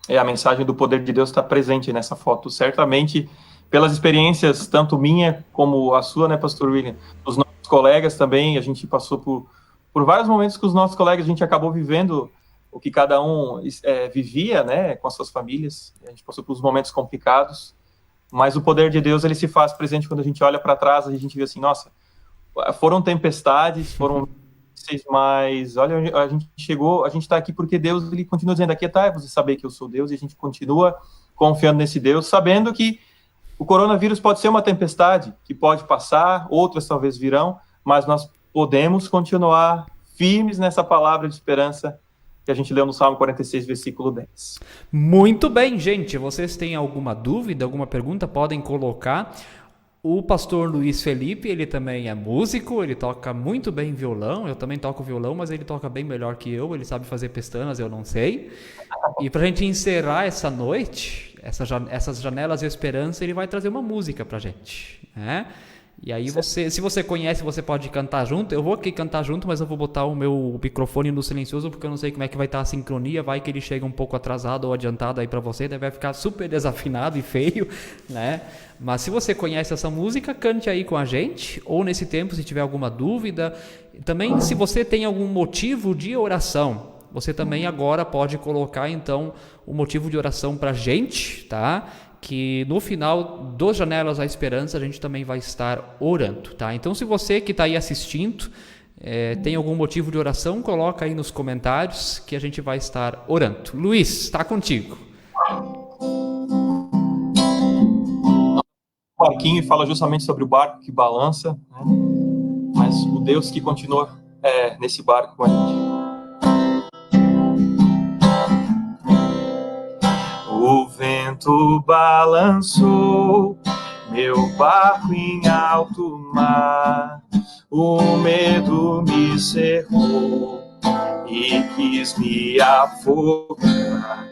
A mensagem do poder de Deus está presente nessa foto, certamente, pelas experiências, tanto minha como a sua, né, Pastor William? Os nossos colegas também, a gente passou por vários momentos que os nossos colegas, a gente acabou vivendo o que cada um vivia, né, com as suas famílias. A gente passou por momentos complicados, mas o poder de Deus, ele se faz presente quando a gente olha para trás, a gente vê assim, nossa, foram tempestades, foram mas olha, a gente chegou, a gente está aqui porque Deus, ele continua dizendo, aqui é você saber que eu sou Deus, e a gente continua confiando nesse Deus, sabendo que o coronavírus pode ser uma tempestade, que pode passar, outras talvez virão, mas nós podemos continuar firmes nessa palavra de esperança que a gente leu no Salmo 46, versículo 10. Muito bem, gente. Vocês têm alguma dúvida, alguma pergunta, podem colocar. O pastor Luiz Felipe, ele também é músico, ele toca muito bem violão, eu também toco violão, mas ele toca bem melhor que eu, ele sabe fazer pestanas, eu não sei. E pra gente encerrar essa noite, essas janelas de esperança, ele vai trazer uma música pra gente, né? E aí se você conhece, você pode cantar junto. Eu vou aqui cantar junto, mas eu vou botar o meu microfone no silencioso, porque eu não sei como é que vai estar a sincronia. Vai que ele chega um pouco atrasado ou adiantado aí pra você, daí vai ficar super desafinado e feio, né? Mas se você conhece essa música, cante aí com a gente, ou nesse tempo, se tiver alguma dúvida. Também, se você tem algum motivo de oração, você também agora pode colocar, então, o motivo de oração pra gente, tá? Que no final dos Janelas da Esperança a gente também vai estar orando, tá? Então, se você que está aí assistindo tem algum motivo de oração, coloca aí nos comentários que a gente vai estar orando. Luiz, está contigo. O barquinho fala justamente sobre o barco que balança, né? Mas o Deus que continua nesse barco com a gente. O vento balançou meu barco em alto mar, o medo me cercou e quis me afogar,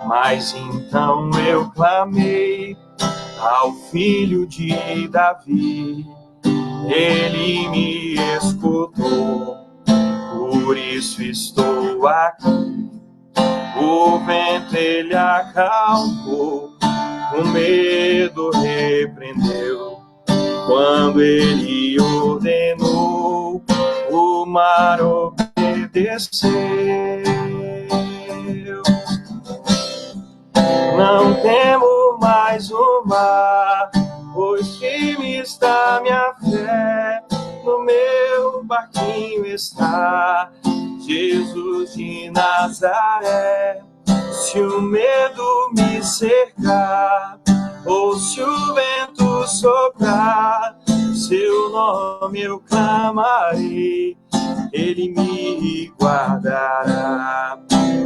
mas então eu clamei ao filho de Davi, ele me escutou, por isso estou aqui. O vento ele acalmou, o medo repreendeu, quando ele ordenou, o mar obedeceu. Não temo mais o mar, pois firme está minha fé, no meu barquinho está Jesus de Nazaré. Se o medo me cercar, ou se o vento soprar, seu nome eu clamarei, ele me guardará.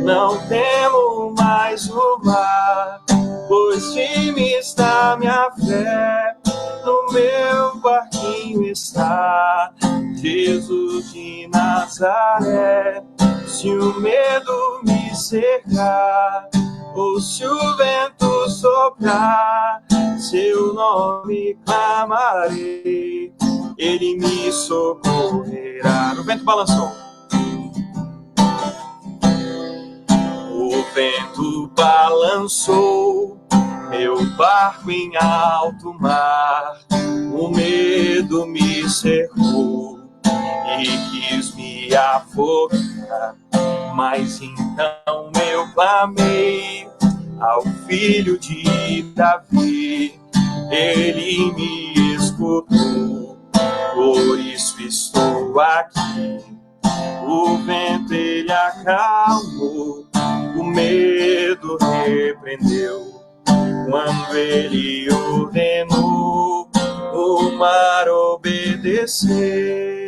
Não temo mais o mar, pois firme está minha fé, no meu barquinho está Jesus de Nazaré. Se o medo me cercar, ou se o vento soprar, seu nome clamarei, ele me socorrerá. O vento balançou. O vento balançou meu barco em alto mar, o medo me cercou e quis me afogar, mas então eu clamei ao filho de Davi, ele me escutou, por isso estou aqui. O vento ele acalmou, o medo repreendeu, quando ele ordenou, o mar obedeceu.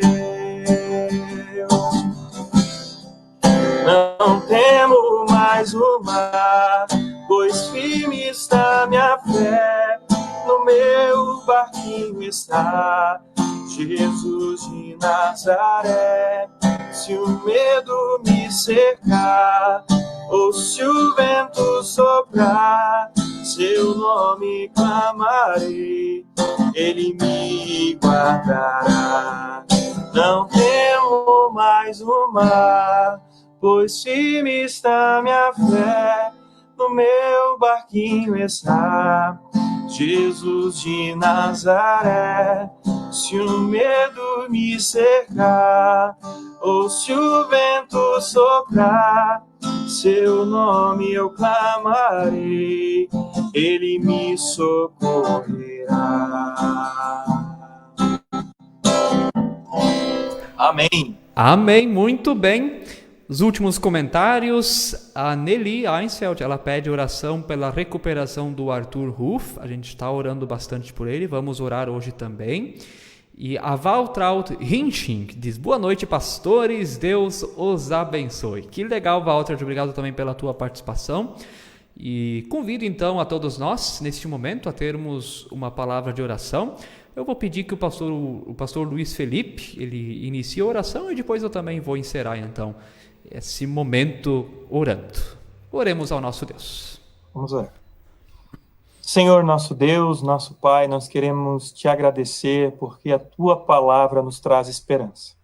Não temo mais o mar, pois firme está minha fé, no meu barquinho está Jesus de Nazaré. Se o medo me cercar, ou se o vento soprar, seu nome clamarei, ele me guardará. Não temo mais o mar, pois firme está minha fé, no meu barquinho está Jesus de Nazaré. Se o medo me cercar, ou se o vento soprar, seu nome eu clamarei, ele me socorrerá. Amém. Amém, muito bem. Os últimos comentários, a Nelly Einsfeld, ela pede oração pela recuperação do Arthur Ruff. A gente está orando bastante por ele, vamos orar hoje também. E a Waltraud Hinching diz: boa noite, pastores, Deus os abençoe. Que legal, Waltraud, obrigado também pela tua participação. E convido então a todos nós, neste momento, a termos uma palavra de oração. Eu vou pedir que o pastor Luiz Felipe, ele inicie a oração e depois eu também vou encerrar então esse momento orando. Oremos ao nosso Deus. Vamos orar. Senhor, nosso Deus, nosso Pai, nós queremos te agradecer porque a tua palavra nos traz esperança.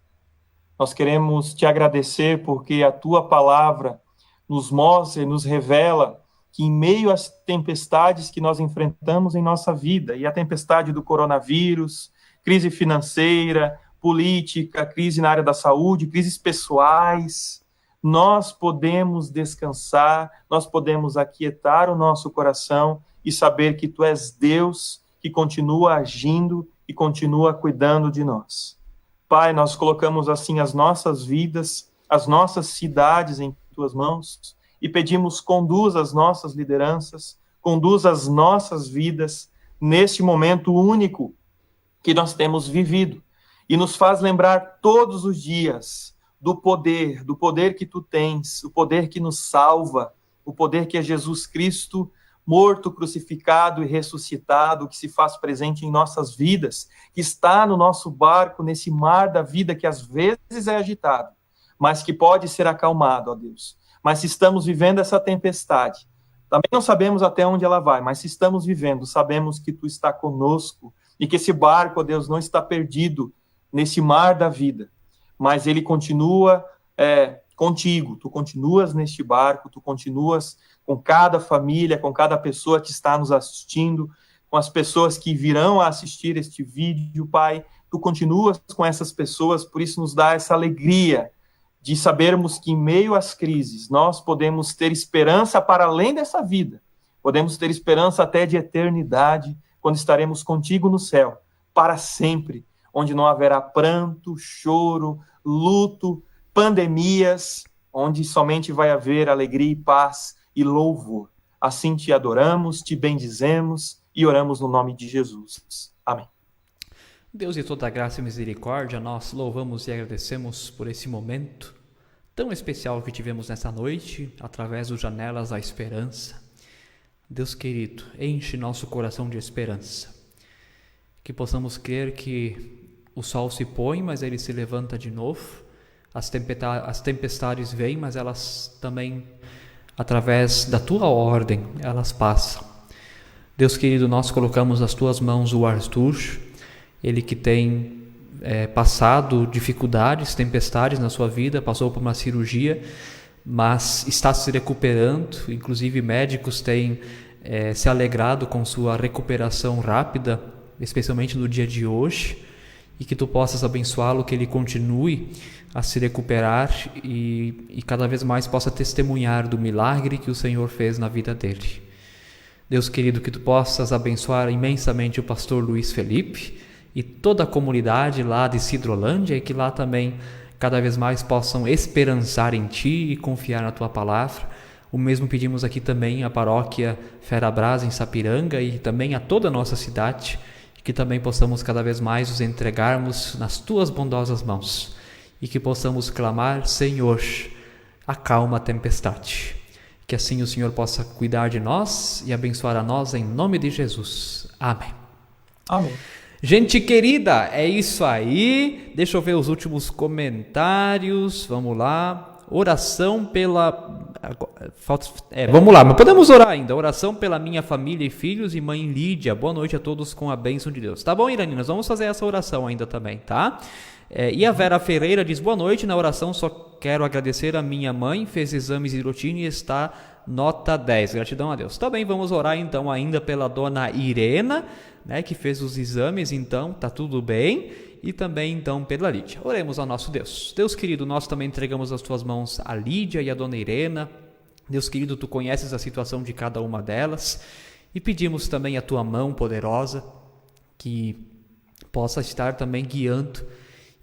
Nós queremos te agradecer porque a tua palavra nos mostra e nos revela que em meio às tempestades que nós enfrentamos em nossa vida, e a tempestade do coronavírus, crise financeira, política, crise na área da saúde, crises pessoais, nós podemos descansar, nós podemos aquietar o nosso coração e saber que tu és Deus que continua agindo e continua cuidando de nós. Pai, nós colocamos assim as nossas vidas, as nossas cidades em tuas mãos e pedimos: conduz as nossas lideranças, conduz as nossas vidas neste momento único que nós temos vivido e nos faz lembrar todos os dias do poder que tu tens, o poder que nos salva, o poder que é Jesus Cristo, morto, crucificado e ressuscitado, que se faz presente em nossas vidas, que está no nosso barco, nesse mar da vida que às vezes é agitado, mas que pode ser acalmado, ó Deus. Mas se estamos vivendo essa tempestade, também não sabemos até onde ela vai, mas se estamos vivendo, sabemos que tu está conosco e que esse barco, ó Deus, não está perdido nesse mar da vida, mas ele continua contigo, tu continuas neste barco, tu continuas com cada família, com cada pessoa que está nos assistindo, com as pessoas que virão a assistir este vídeo, Pai, tu continuas com essas pessoas, por isso nos dá essa alegria de sabermos que em meio às crises nós podemos ter esperança para além dessa vida, podemos ter esperança até de eternidade, quando estaremos contigo no céu, para sempre, onde não haverá pranto, choro, luto, pandemias, onde somente vai haver alegria e paz e louvor. Assim te adoramos, te bendizemos e oramos no nome de Jesus. Amém. Deus de toda graça e misericórdia, nós louvamos e agradecemos por esse momento tão especial que tivemos nessa noite, através dos Janelas da Esperança. Deus querido, enche nosso coração de esperança, que possamos crer que o sol se põe, mas ele se levanta de novo, as tempestades vêm, mas elas também, através da tua ordem, elas passam. Deus querido, nós colocamos nas tuas mãos o Arthur, ele que tem passado dificuldades, tempestades na sua vida, passou por uma cirurgia, mas está se recuperando, inclusive médicos têm se alegrado com sua recuperação rápida, especialmente no dia de hoje, e que tu possas abençoá-lo, que ele continue a se recuperar e cada vez mais possa testemunhar do milagre que o Senhor fez na vida dele. Deus querido, que tu possas abençoar imensamente o pastor Luiz Felipe e toda a comunidade lá de Sidrolândia, e que lá também cada vez mais possam esperançar em ti e confiar na tua palavra. O mesmo pedimos aqui também à paróquia Ferabras em Sapiranga e também a toda a nossa cidade, que também possamos cada vez mais nos entregarmos nas tuas bondosas mãos e que possamos clamar: Senhor, acalma a tempestade. Que assim o Senhor possa cuidar de nós e abençoar a nós em nome de Jesus. Amém. Amém. Gente querida, é isso aí. Deixa eu ver os últimos comentários. Vamos lá. Oração pela Vamos lá, mas podemos orar ainda. Oração pela minha família e filhos e mãe Lídia. Boa noite a todos com a bênção de Deus. Tá bom, Irani? Nós vamos fazer essa oração ainda também, tá? E a Vera Ferreira diz, boa noite. Na oração só quero agradecer a minha mãe, fez exames de rotina e está nota 10. Gratidão a Deus. Tá bem, vamos orar então ainda pela dona Irena, né, que fez os exames, então tá tudo bem. E também, então, pela Lídia. Oremos ao nosso Deus. Deus querido, nós também entregamos as tuas mãos a Lídia e a dona Irena. Deus querido, tu conheces a situação de cada uma delas. E pedimos também a tua mão poderosa, que possa estar também guiando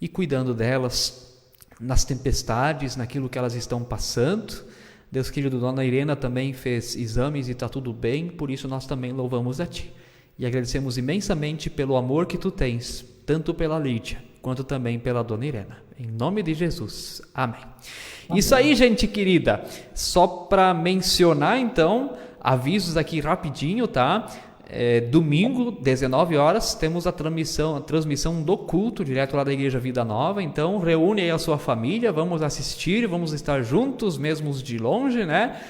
e cuidando delas nas tempestades, naquilo que elas estão passando. Deus querido, dona Irena também fez exames e está tudo bem, por isso nós também louvamos a ti. E agradecemos imensamente pelo amor que tu tens, tanto pela Lídia, quanto também pela dona Irena. Em nome de Jesus. Amém. Isso aí, gente querida. Só para mencionar, então, avisos aqui rapidinho, tá? Domingo, 19 horas, temos a transmissão do culto, direto lá da Igreja Vida Nova. Então, reúne aí a sua família, vamos assistir, vamos estar juntos, mesmo de longe, né?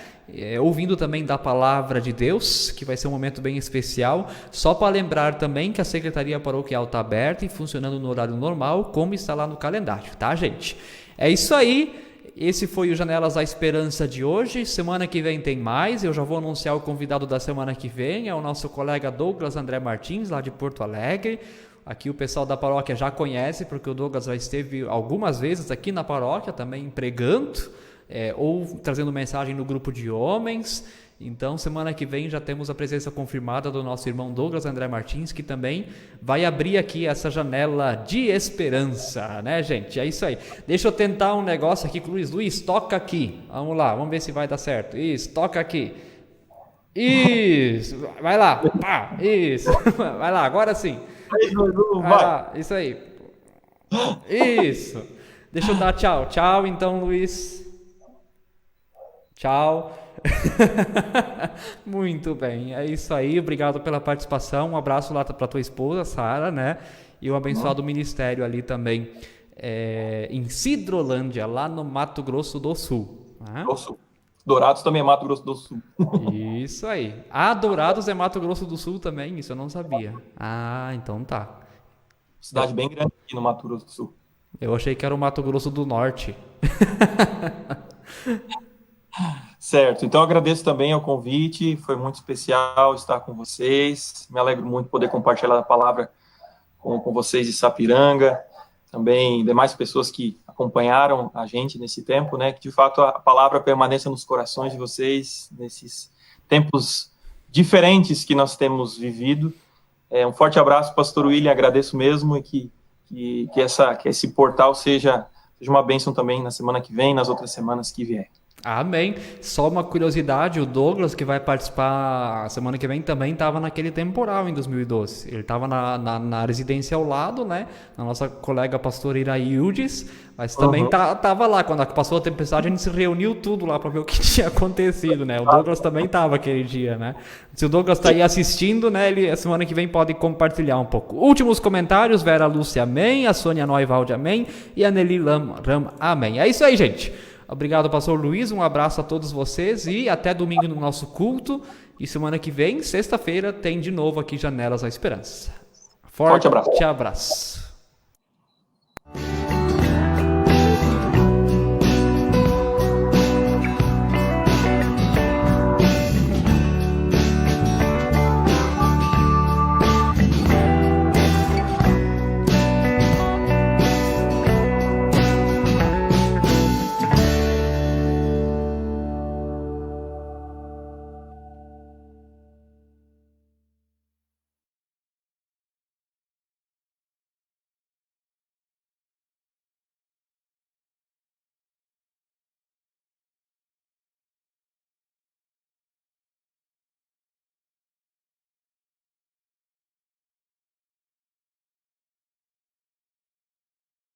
Ouvindo também da palavra de Deus, que vai ser um momento bem especial. Só para lembrar também que a Secretaria Paroquial está aberta e funcionando no horário normal, como está lá no calendário, tá, gente? É isso aí. Esse foi o Janelas da Esperança de hoje. Semana que vem tem mais. Eu já vou anunciar o convidado da semana que vem. É o nosso colega Douglas André Martins, lá de Porto Alegre. Aqui o pessoal da paróquia já conhece, porque o Douglas já esteve algumas vezes aqui na paróquia também pregando, ou trazendo mensagem no grupo de homens. Então, semana que vem já temos a presença confirmada do nosso irmão Douglas André Martins, que também vai abrir aqui essa janela de esperança, né, gente? É isso aí. Deixa eu tentar um negócio aqui com o Luiz. Luiz, toca aqui. Vamos lá, vamos ver se vai dar certo. Isso, toca aqui. Isso, vai lá. Pá, isso. Vai lá, agora sim. Vai lá, isso aí. Isso. Deixa eu dar tchau. Tchau, então, Luiz. Tchau. Muito bem, é isso aí. Obrigado pela participação. Um abraço lá para tua esposa, Sara, né? E o abençoado ministério ali também em Sidrolândia, lá no Mato Grosso do Sul. Né? Do Sul. Dourados também é Mato Grosso do Sul. Isso aí. Dourados é Mato Grosso do Sul também? Isso eu não sabia. Então tá. Cidade bem grande aqui no Mato Grosso do Sul. Eu achei que era o Mato Grosso do Norte. Certo, então agradeço também ao convite, foi muito especial estar com vocês, me alegro muito poder compartilhar a palavra com vocês de Sapiranga, também demais pessoas que acompanharam a gente nesse tempo, né, que de fato a palavra permaneça nos corações de vocês, nesses tempos diferentes que nós temos vivido. Um forte abraço, pastor William, agradeço mesmo, e que esse portal seja uma bênção também na semana que vem, nas outras semanas que vierem. Amém. Só uma curiosidade, o Douglas, que vai participar semana que vem, também estava naquele temporal em 2012. Ele estava na residência ao lado, né? Na nossa colega pastora Iraildes, mas também estava lá. Quando passou a tempestade, a gente se reuniu tudo lá para ver o que tinha acontecido, né? O Douglas também estava aquele dia, né? Se o Douglas está aí assistindo, né? Ele, a semana que vem, pode compartilhar um pouco. Últimos comentários, Vera Lúcia, amém. A Sônia Noivaldi, amém. E a Nelly Ram, amém. É isso aí, gente. Obrigado, pastor Luiz, um abraço a todos vocês e até domingo no nosso culto. E semana que vem, sexta-feira, tem de novo aqui Janelas à Esperança. Forte abraço.